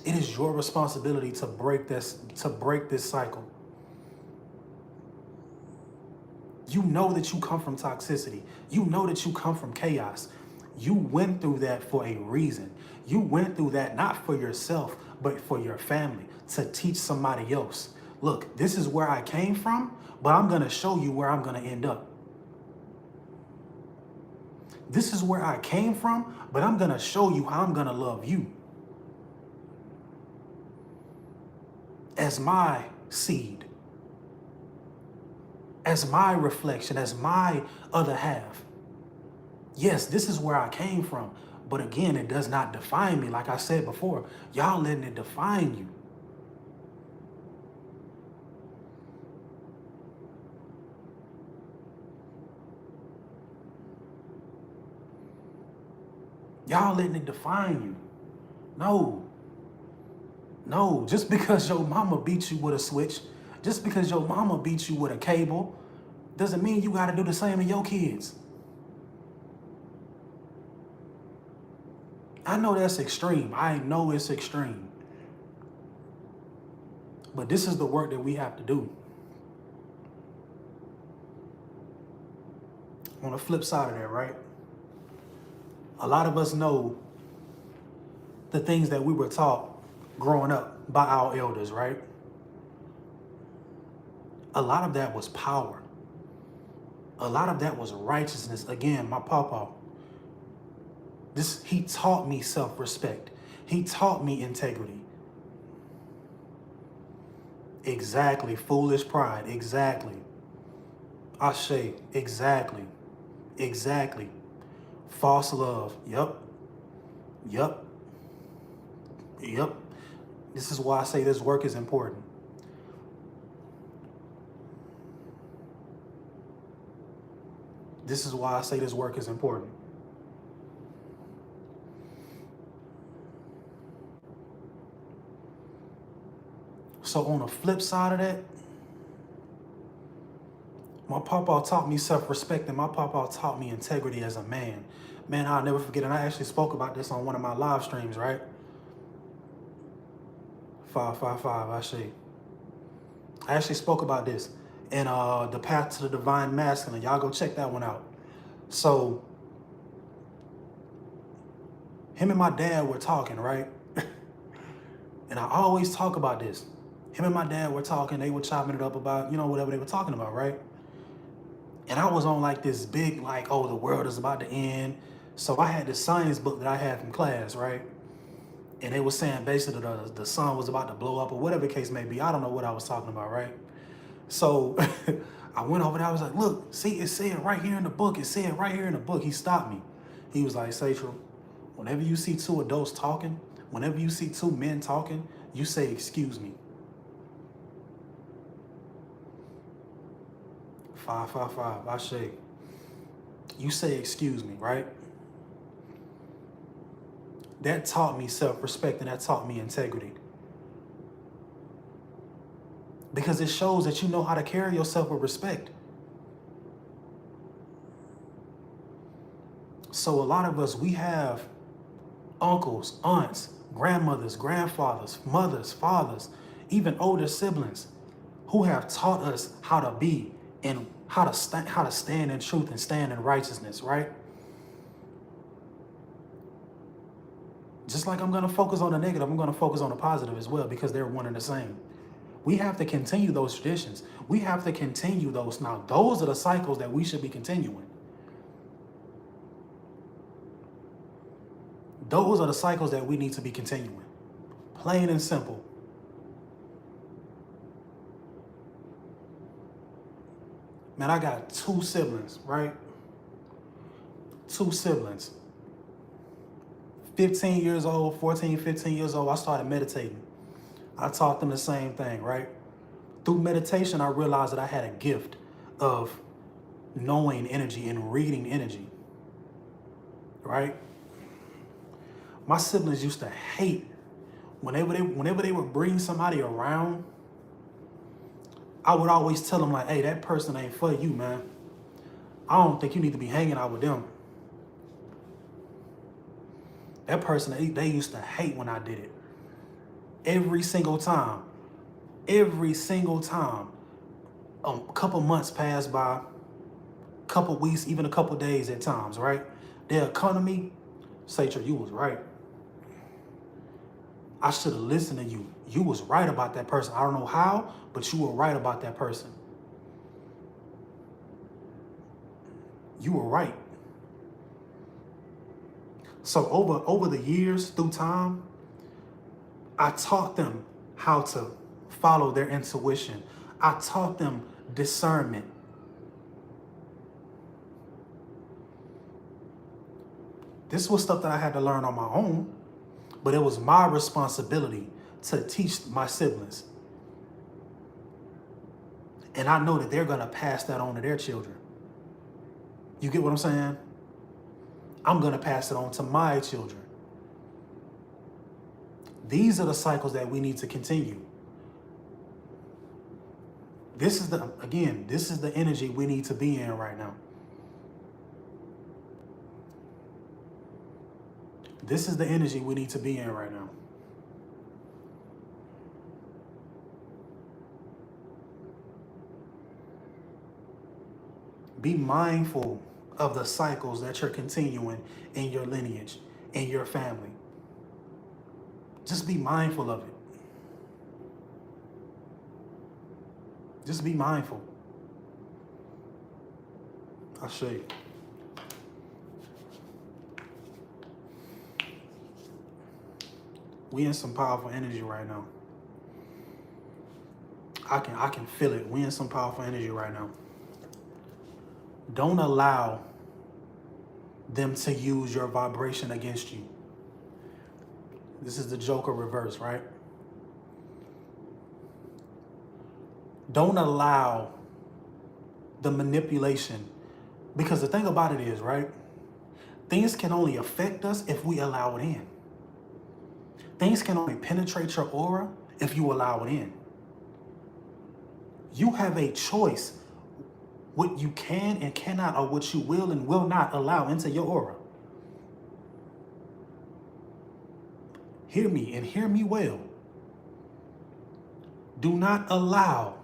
It is your responsibility to break this cycle. You know that you come from toxicity. You know that you come from chaos. You went through that for a reason. You went through that not for yourself, but for your family, to teach somebody else. Look, this is where I came from, but I'm going to show you where I'm going to end up. This is where I came from, but I'm going to show you how I'm going to love you as my seed, as my reflection, as my other half. Yes, this is where I came from. But again, it does not define me. Like I said before, y'all letting it define you. Y'all letting it define you. No. No, just because your mama beat you with a switch, just because your mama beat you with a cable, doesn't mean you got to do the same to your kids. I know that's extreme. I know it's extreme. But this is the work that we have to do. On the flip side of that, right? A lot of us know the things that we were taught growing up by our elders, right? A lot of that was power. A lot of that was righteousness. Again, my papa, he taught me self-respect. He taught me integrity. Exactly. Foolish pride. Exactly. Ashe. Exactly. Exactly. False love. Yup. Yup. Yup. This is why I say this work is important. This is why I say this work is important. So on the flip side of that, my papa taught me self-respect, and my papa taught me integrity as a man. Man, I'll never forget, and I actually spoke about this on one of my live streams, right? 555, I actually spoke about this in The Path to the Divine Masculine. Y'all go check that one out. So Him and my dad were talking, right? And I always talk about this. Him and my dad were talking, they were chopping it up about, whatever they were talking about, right? And I was on like this big, like, oh, the world is about to end. So I had this science book that I had from class, right? And it was saying basically the sun was about to blow up or whatever the case may be. I don't know what I was talking about, right? So I went over there. I was like, look, see, it said right here in the book. It said right here in the book. He stopped me. He was like, Satchel, whenever you see two adults talking, whenever you see two men talking, you say, excuse me. 555, I say, you say, excuse me, right? That taught me self-respect and that taught me integrity. Because it shows that you know how to carry yourself with respect. So a lot of us, we have uncles, aunts, grandmothers, grandfathers, mothers, fathers, even older siblings who have taught us how to be and how to stand in truth and stand in righteousness, right? Just like I'm going to focus on the negative, I'm going to focus on the positive as well, because they're one and the same. We have to continue those traditions. We have to continue those. Now, those are the cycles that we should be continuing. Those are the cycles that we need to be continuing. Plain and simple. Man, I got 2 siblings, right? 2 siblings. 15 years old, 14, 15 years old, I started meditating. I taught them the same thing, right? Through meditation, I realized that I had a gift of knowing energy and reading energy, right? My siblings used to hate whenever they would bring somebody around. I would always tell them like, hey, that person ain't for you, man. I don't think you need to be hanging out with them. That person, they used to hate when I did it. Every single time. Every single time. A couple months passed by, couple weeks, even a couple days at times, right? They'll come to me, say, you was right. I should have listened to you. You was right about that person. I don't know how, but you were right about that person. You were right. So over the years, through time, I taught them how to follow their intuition. I taught them discernment. This was stuff that I had to learn on my own, but it was my responsibility to teach my siblings. And I know that they're going to pass that on to their children. You get what I'm saying? I'm going to pass it on to my children. These are the cycles that we need to continue. This is the energy we need to be in right now. This is the energy we need to be in right now. Be mindful of the cycles that you're continuing in your lineage, in your family. Just be mindful of it. Just be mindful. I'll show you. We in some powerful energy right now. I can feel it. We in some powerful energy right now. Don't allow them to use your vibration against you. This is the Joker reverse, right? Don't allow the manipulation, because the thing about it is, right? Things can only affect us if we allow it in. Things can only penetrate your aura if you allow it in. You have a choice what you can and cannot, or what you will and will not allow into your aura. Hear me and hear me well. Do not allow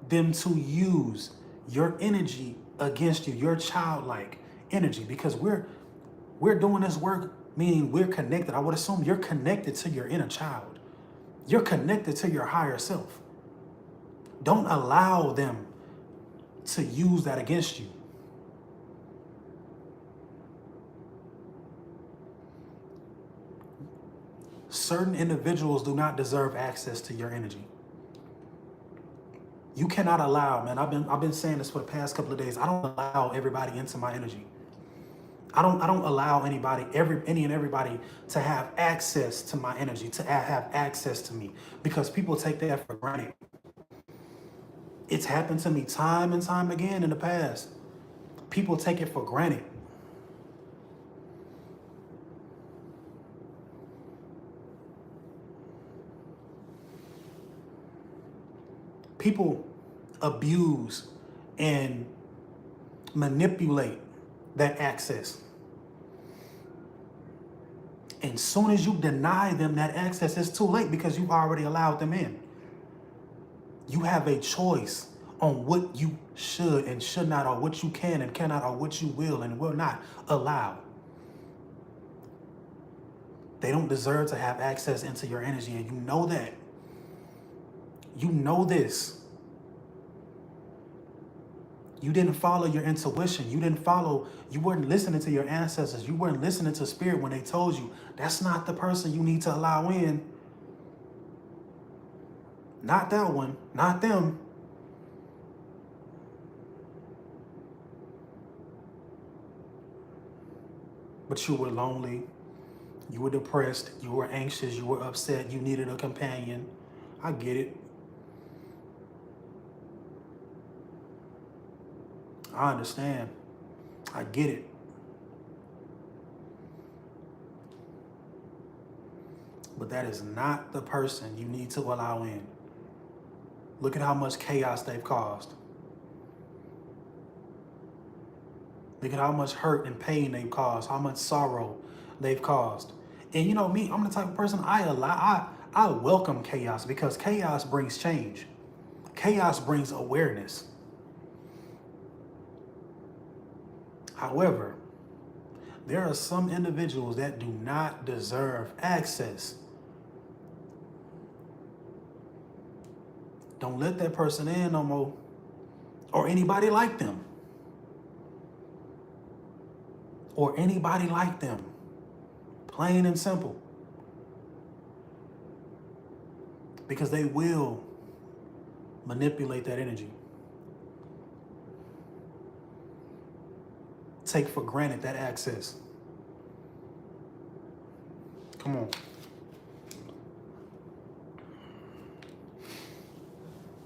them to use your energy against you, your childlike energy, because we're doing this work, meaning we're connected. I would assume you're connected to your inner child. You're connected to your higher self. Don't allow them to use that against you. Certain individuals do not deserve access to your energy. You cannot allow, man, I've been saying this for the past couple of days. I don't allow everybody into my energy. I don't allow any and everybody to have access to my energy, to have access to me, because people take that for granted. It's happened to me time and time again in the past. People take it for granted. People abuse and manipulate that access. And soon as you deny them that access, it's too late because you've already allowed them in. You have a choice on what you should and should not, or what you can and cannot, or what you will and will not allow. They don't deserve to have access into your energy, and you know that. You know this. You didn't follow your intuition. You weren't listening to your ancestors. You weren't listening to spirit when they told you that's not the person you need to allow in. Not that one, not them. But you were lonely, you were depressed, you were anxious, you were upset, you needed a companion. I get it. I understand. I get it. But that is not the person you need to allow in. Look at how much chaos they've caused. Look at how much hurt and pain they've caused, how much sorrow they've caused. And you know me, I'm the type of person I welcome chaos, because chaos brings change. Chaos brings awareness. However, there are some individuals that do not deserve access. Don't let that person in no more, or anybody like them. Or anybody like them. Plain and simple. Because they will manipulate that energy. Take for granted that access. Come on.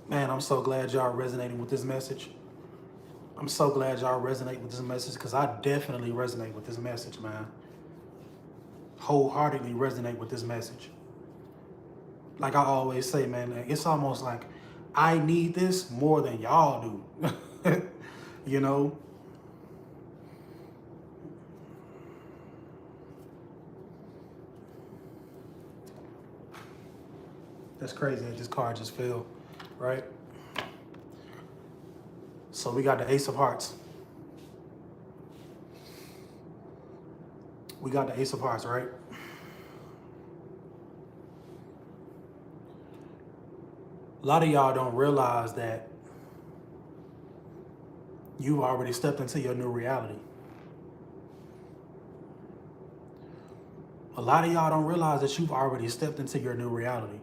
Man, I'm so glad y'all are resonating with this message. I'm so glad y'all resonate with this message, because I definitely resonate with this message, man. Wholeheartedly resonate with this message. Like I always say, man, it's almost like I need this more than y'all do. You know? That's crazy that this card just fell, right? So we got the Ace of Hearts. We got the Ace of Hearts, right? A lot of y'all don't realize that you've already stepped into your new reality. A lot of y'all don't realize that you've already stepped into your new reality.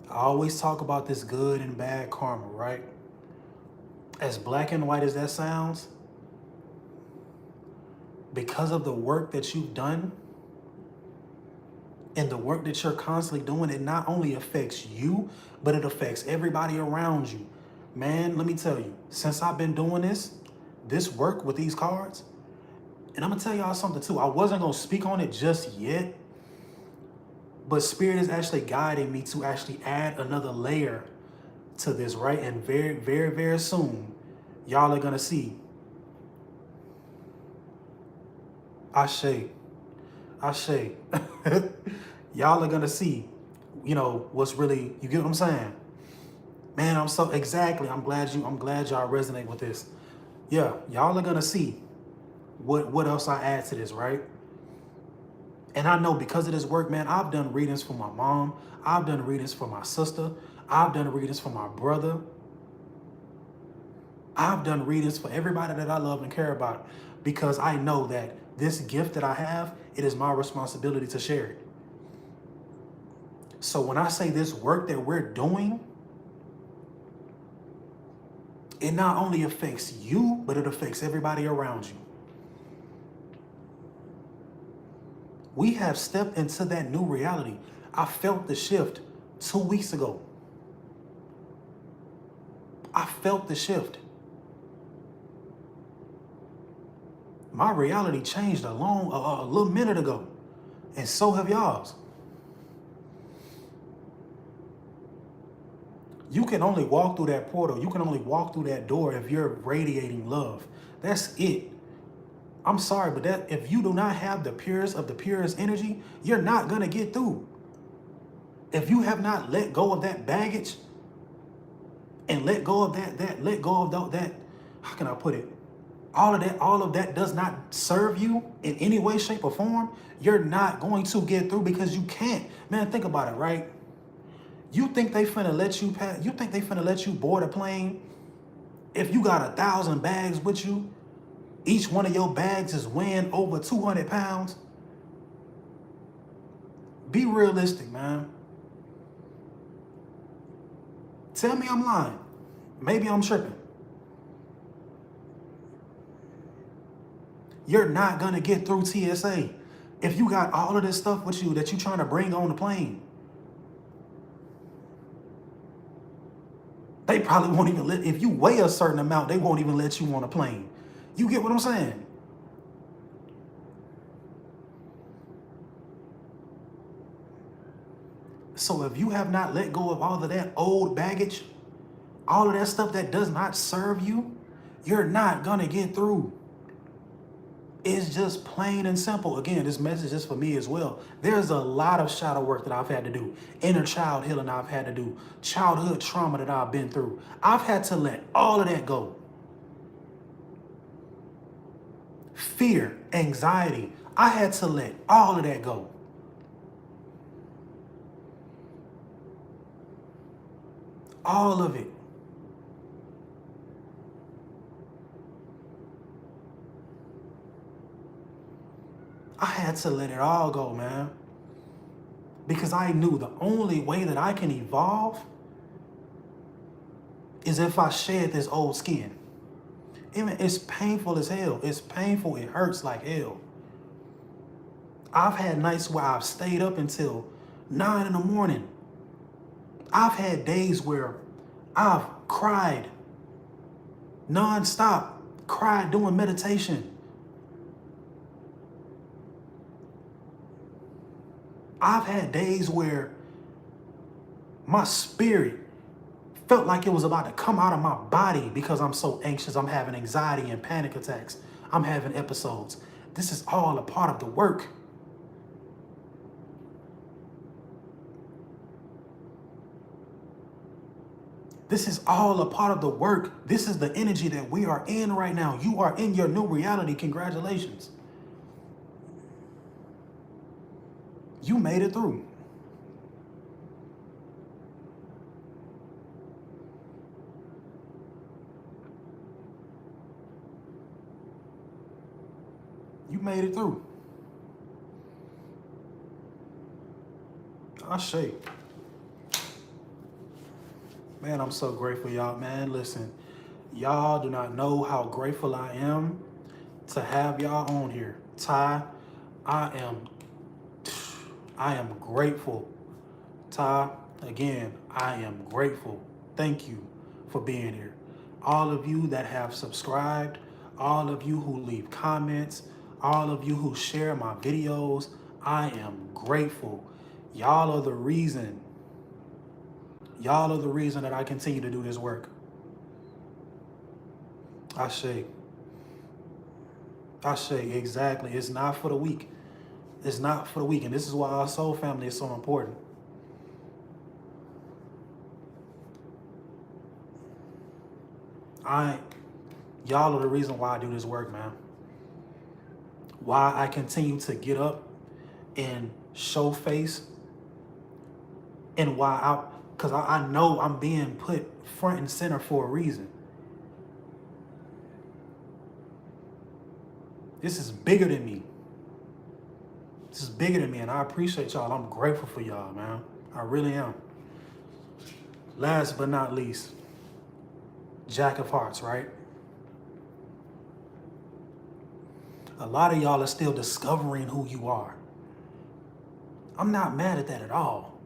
I always talk about this good and bad karma, right? As black and white as that sounds, because of the work that you've done and the work that you're constantly doing, it not only affects you, but it affects everybody around you. Man, let me tell you, since I've been doing this work with these cards, and I'm gonna tell y'all something too. I wasn't gonna speak on it just yet, but Spirit is actually guiding me to actually add another layer to this, right? And very, very, very soon, y'all are gonna see. Ashe. Y'all are gonna see, what's really, you get what I'm saying? Man, I'm glad y'all resonate with this. Yeah, y'all are gonna see what else I add to this, right? And I know because of this work, man, I've done readings for my mom. I've done readings for my sister. I've done readings for my brother. I've done readings for everybody that I love and care about because I know that this gift that I have, it is my responsibility to share it. So when I say this work that we're doing, it not only affects you, but it affects everybody around you. We have stepped into that new reality. I felt the shift 2 weeks ago. I felt the shift. My reality changed a little minute ago, and so have y'all's. You can only walk through that portal. You can only walk through that door if you're radiating love. That's it. I'm sorry, but that if you do not have the purest of the purest energy, you're not gonna get through. If you have not let go of that baggage and let go of that, how can I put it? All of that does not serve you in any way, shape, or form, you're not going to get through because you can't. Man, think about it, right? You think they finna let you pass? You think they finna let you board a plane if you got 1,000 bags with you? Each one of your bags is weighing over 200 pounds. Be realistic, man. Tell me I'm lying. Maybe I'm tripping. You're not gonna get through TSA if you got all of this stuff with you that you're trying to bring on the plane. They probably won't even if you weigh a certain amount, they won't even let you on a plane. You get what I'm saying? So if you have not let go of all of that old baggage, all of that stuff that does not serve you, you're not gonna get through. It's just plain and simple. Again, this message is for me as well. There's a lot of shadow work that I've had to do. Inner child healing I've had to do. Childhood trauma that I've been through. I've had to let all of that go. Fear, anxiety, I had to let all of that go. All of it. I had to let it all go, man. Because I knew the only way that I can evolve is if I shed this old skin. Even it's painful as hell. It's painful. It hurts like hell. I've had nights where I've stayed up until 9 in the morning. I've had days where I've cried nonstop, cried doing meditation. I've had days where my spirit felt like it was about to come out of my body because I'm so anxious. I'm having anxiety and panic attacks. I'm having episodes. This is all a part of the work. This is all a part of the work. This is the energy that we are in right now. You are in your new reality. Congratulations. You made it through. You made it through. I shake. Man, I'm so grateful, y'all. Man, listen, y'all do not know how grateful I am to have y'all on here. Ty, I am grateful. Ty, again, I am grateful. Thank you for being here. All of you that have subscribed, all of you who leave comments, all of you who share my videos, I am grateful. Y'all are the reason. Y'all are the reason that I continue to do this work. I say, exactly. It's not for the weak. It's not for the weak. And this is why our soul family is so important. Y'all are the reason why I do this work, man. Why I continue to get up and show face, and because I know I'm being put front and center for a reason. This is bigger than me. This is bigger than me, and I appreciate y'all. I'm grateful for y'all, man. I really am. Last but not least, Jack of Hearts, right? A lot of y'all are still discovering who you are. I'm not mad at that at all.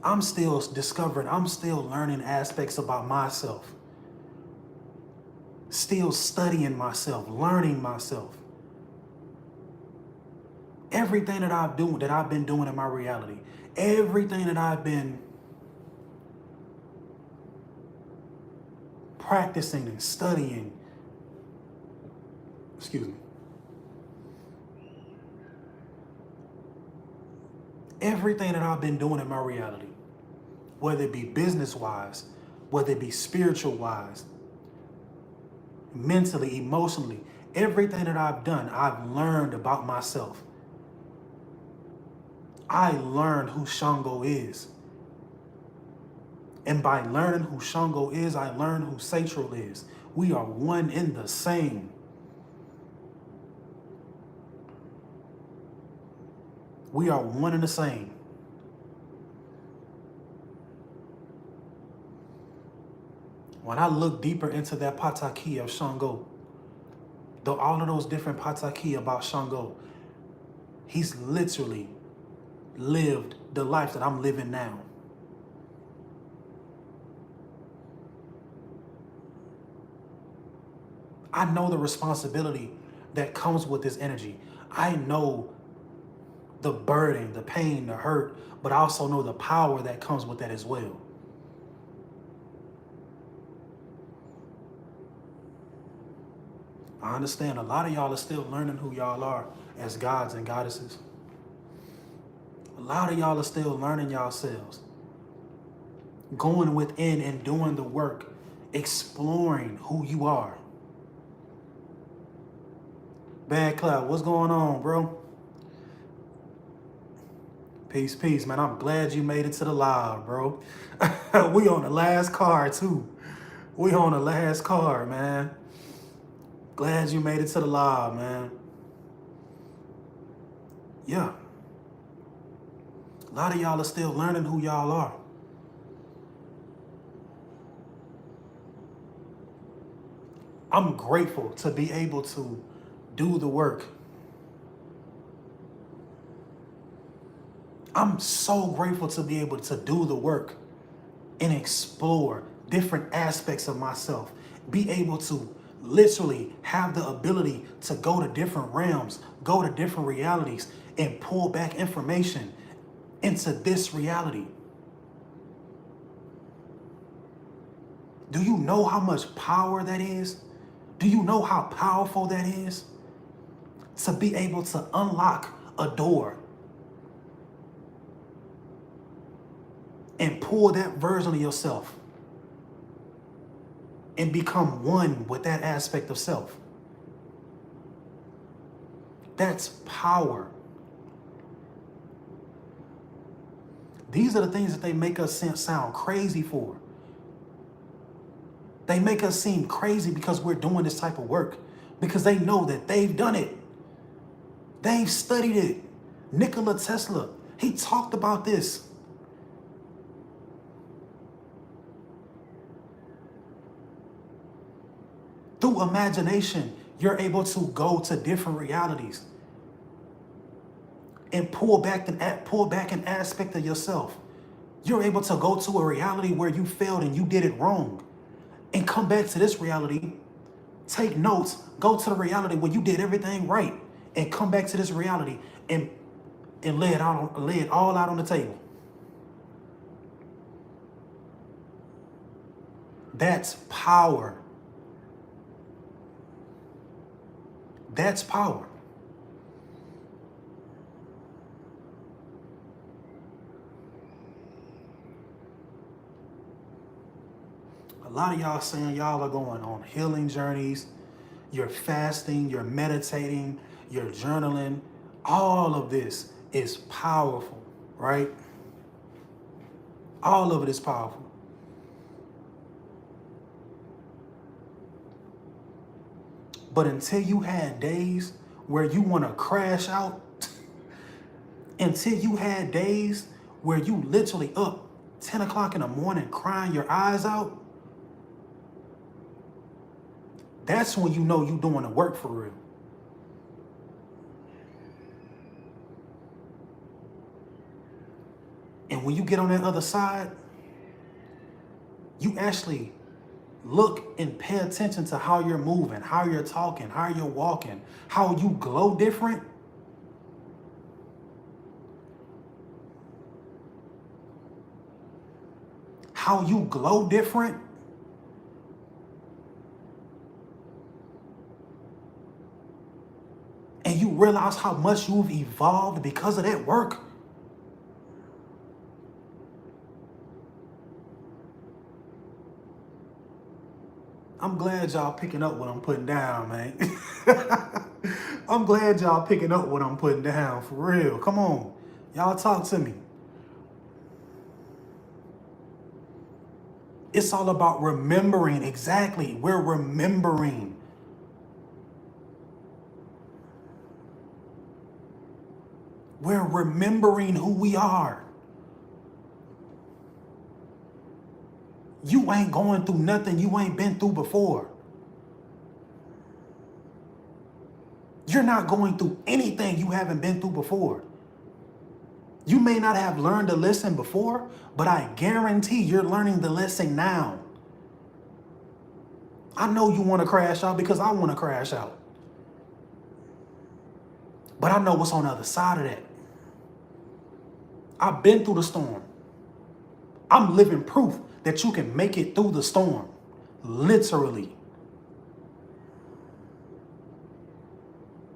I'm still discovering, I'm still learning aspects about myself. Still studying myself, learning myself. Everything that I've been doing in my reality, everything that I've been practicing and studying, excuse me, everything that I've been doing in my reality, whether it be business-wise, whether it be spiritual-wise, mentally, emotionally, everything that I've done, I've learned about myself. I learned who Shango is. And by learning who Shango is, I learned who Satchel is. We are one in the same. We are one and the same. When I look deeper into that Pataki of Shango, all of those different Pataki about Shango, he's literally lived the life that I'm living now. I know the responsibility that comes with this energy. I know the burden, the pain, the hurt, but I also know the power that comes with that as well. I understand a lot of y'all are still learning who y'all are as gods and goddesses. A lot of y'all are still learning yourselves. Going within and doing the work, exploring who you are. Bad Cloud, what's going on, bro? Peace, peace, man. I'm glad you made it to the live, bro. We on the last card, too. We on the last card, man. Glad you made it to the live, man. Yeah. A lot of y'all are still learning who y'all are. I'm grateful to be able to do the work. I'm so grateful to be able to do the work and explore different aspects of myself. Be able to literally have the ability to go to different realms, go to different realities, and pull back information into this reality. Do you know how much power that is? Do you know how powerful that is? To be able to unlock a door and pull that version of yourself and become one with that aspect of self. That's power. These are the things that they make us sound crazy for. They make us seem crazy because we're doing this type of work, because they know that they've done it. They've studied it. Nikola Tesla, he talked about this. Through imagination, you're able to go to different realities and pull back an aspect of yourself. You're able to go to a reality where you failed and you did it wrong, and come back to this reality, take notes, go to the reality where you did everything right, and come back to this reality and lay it all out on the table. That's power. That's power. lot of y'all saying y'all are going on healing journeys. You're fasting, you're meditating, you're journaling. All of this is powerful, right? All of it is powerful. But until you had days where you want to crash out, until you had days where you literally up 10 o'clock in the morning crying your eyes out, that's when you know you doing the work for real. And when you get on that other side, you actually look and pay attention to how you're moving, how you're talking, how you're walking, how you glow different. How you glow different. And you realize how much you've evolved because of that work. I'm glad y'all picking up what I'm putting down, man. I'm glad y'all picking up what I'm putting down, for real. Come on. Y'all talk to me. It's all about remembering. Exactly. We're remembering. We're remembering who we are. You ain't going through nothing you ain't been through before. You're not going through anything you haven't been through before. You may not have learned a lesson before, but I guarantee you're learning the lesson now. I know you want to crash out because I want to crash out. But I know what's on the other side of that. I've been through the storm. I'm living proof that you can make it through the storm. Literally.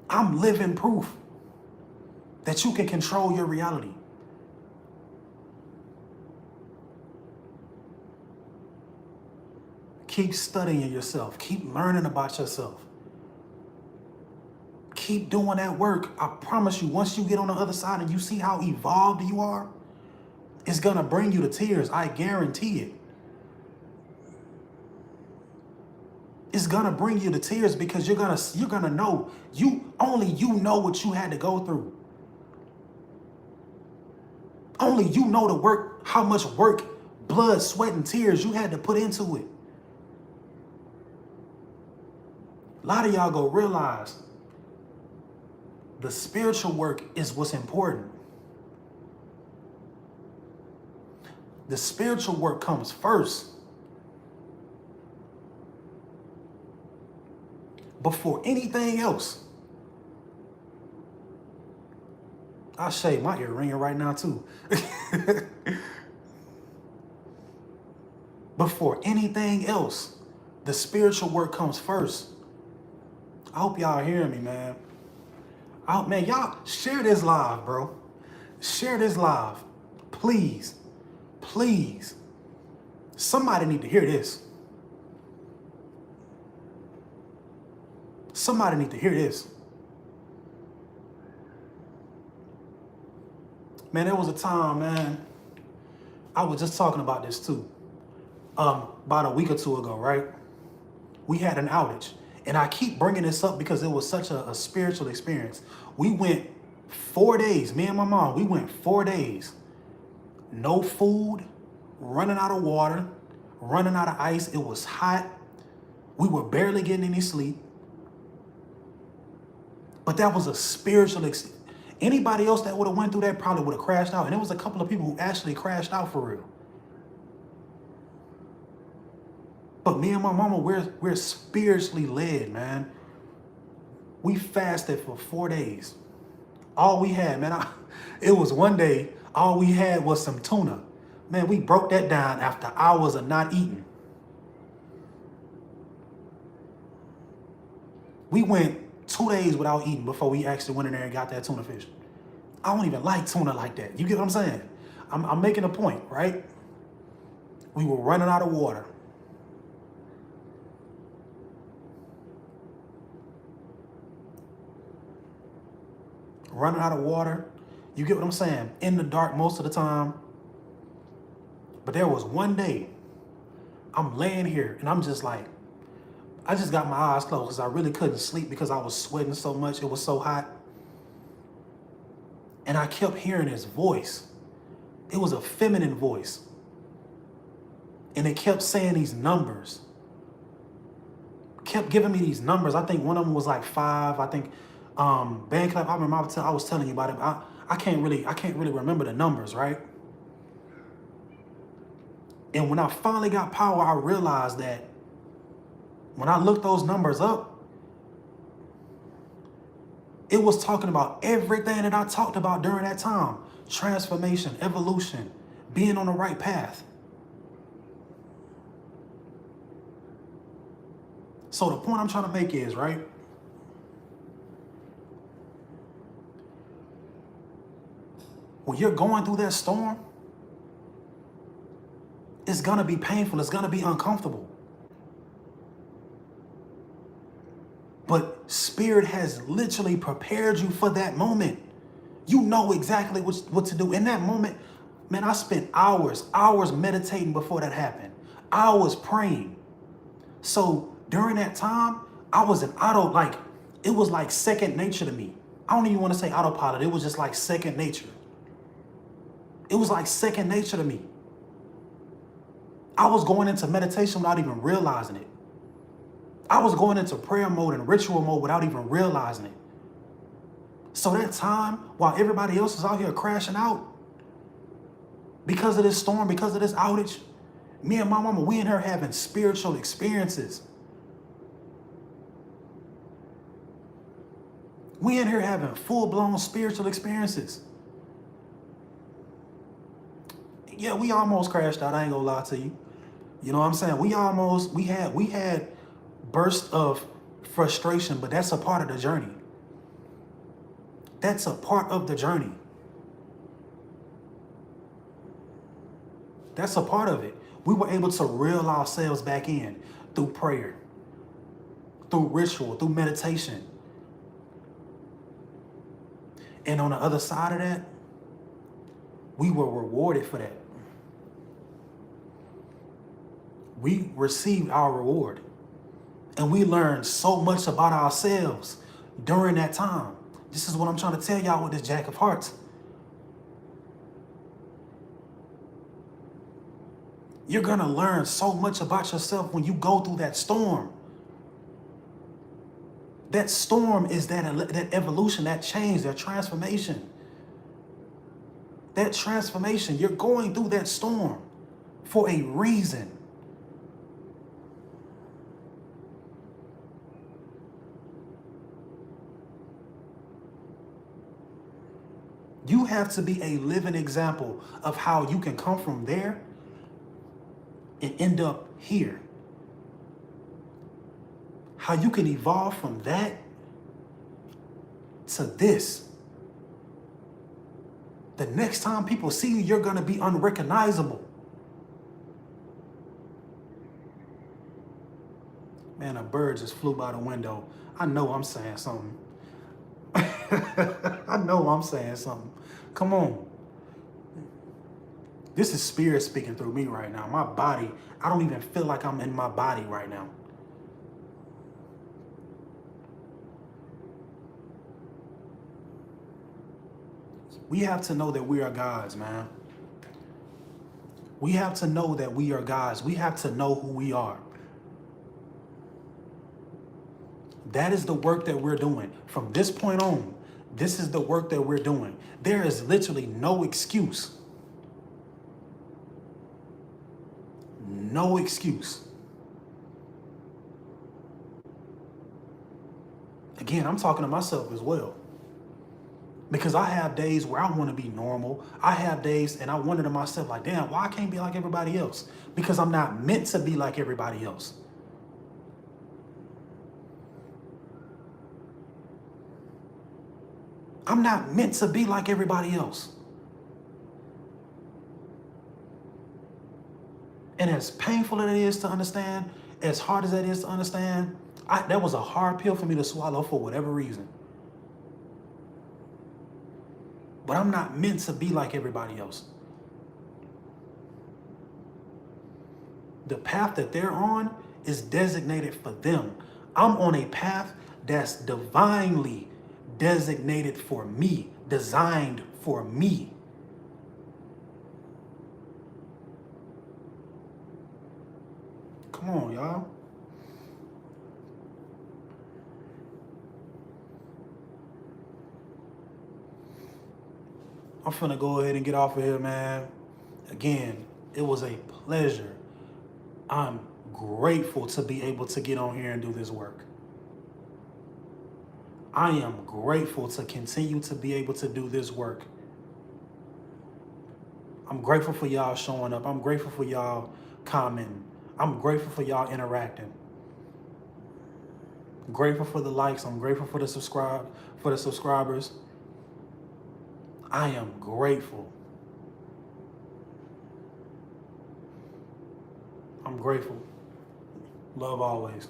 I'm living proof that you can control your reality. Keep studying yourself. Keep learning about yourself. Keep doing that work. I promise you, once you get on the other side and you see how evolved you are, it's going to bring you to tears. I guarantee it. It's going to bring you to tears because you're going to know, you know what you had to go through. Only you know the work, how much work, blood, sweat, and tears you had to put into it. A lot of y'all go realize the spiritual work is what's important. The spiritual work comes first. Before anything else. I shave my ear ringing right now too. Before anything else, the spiritual work comes first. I hope y'all hearing me, man. Man, y'all share this live, bro. Share this live. Please. Please. Somebody need to hear this. Somebody need to hear this. Man, there was a time, man, I was just talking about this too. About a week or two ago, right? We had an outage. And I keep bringing this up because it was such a spiritual experience. We went 4 days, me and my mom, we went 4 days. No food, running out of water, running out of ice. It was hot. We were barely getting any sleep. But that was a spiritual experience. Anybody else that would have went through that probably would have crashed out. And there was a couple of people who actually crashed out for real. But me and my mama, we're spiritually led, man. We fasted for 4 days. All we had, man, it was one day, all we had was some tuna. Man, we broke that down after hours of not eating. We went 2 days without eating before we actually went in there and got that tuna fish. I don't even like tuna like that. You get what I'm saying? I'm making a point, right? We were running out of water. running out of water. You get what I'm saying? In the dark most of the time. But there was one day I'm laying here and I'm just like, I just got my eyes closed because I really couldn't sleep because I was sweating so much. It was so hot. And I kept hearing his voice. It was a feminine voice. And it kept saying these numbers. Kept giving me these numbers. I think one of them was like 5. I think band clap. I remember I was telling you about it. I can't really remember the numbers, right? And when I finally got power, I realized that when I looked those numbers up, it was talking about everything that I talked about during that time. Transformation, evolution, being on the right path. So the point I'm trying to make is, right? When you're going through that storm, it's gonna be painful, it's gonna be uncomfortable. But Spirit has literally prepared you for that moment. You know exactly what to do. In that moment, man, I spent hours meditating before that happened. Hours praying. So during that time, I was it was like second nature to me. I don't even want to say autopilot. It was just like second nature. It was like second nature to me. I was going into meditation without even realizing it. I was going into prayer mode and ritual mode without even realizing it. So that time, while everybody else is out here crashing out, because of this storm, because of this outage, me and my mama, we and her having spiritual experiences. We in here having full-blown spiritual experiences. Yeah, we almost crashed out. I ain't gonna lie to you. You know what I'm saying? We had bursts of frustration, but that's a part of the journey. That's a part of the journey. That's a part of it. We were able to reel ourselves back in through prayer, through ritual, through meditation. And on the other side of that, we were rewarded for that. We received our reward. And we learned so much about ourselves during that time. This is what I'm trying to tell y'all with this Jack of Hearts. You're going to learn so much about yourself when you go through that storm. That storm is that evolution, that change, that transformation. That transformation, you're going through that storm for a reason. You have to be a living example of how you can come from there and end up here. How you can evolve from that to this. The next time people see you, you're going to be unrecognizable. Man, a bird just flew by the window. I know I'm saying something. I know I'm saying something. Come on. This is Spirit speaking through me right now. My body, I don't even feel like I'm in my body right now. We have to know that we are gods, man. We have to know that we are gods. We have to know who we are. That is the work that we're doing. From this point on, this is the work that we're doing. There is literally no excuse. No excuse. Again, I'm talking to myself as well. Because I have days where I want to be normal. I have days and I wonder to myself, like, damn, why I can't be like everybody else? Because I'm not meant to be like everybody else. I'm not meant to be like everybody else. And as painful as it is to understand, as hard as that is to understand, that was a hard pill for me to swallow for whatever reason. but I'm not meant to be like everybody else. The path that they're on is designated for them. I'm on a path that's divinely designated for me, designed for me. Come on, y'all. I'm finna go ahead and get off of here, man. Again, it was a pleasure. I'm grateful to be able to get on here and do this work. I am grateful to continue to be able to do this work. I'm grateful for y'all showing up. I'm grateful for y'all commenting. I'm grateful for y'all interacting. I'm grateful for the likes. I'm grateful for the subscribers. I am grateful. I'm grateful. Love always.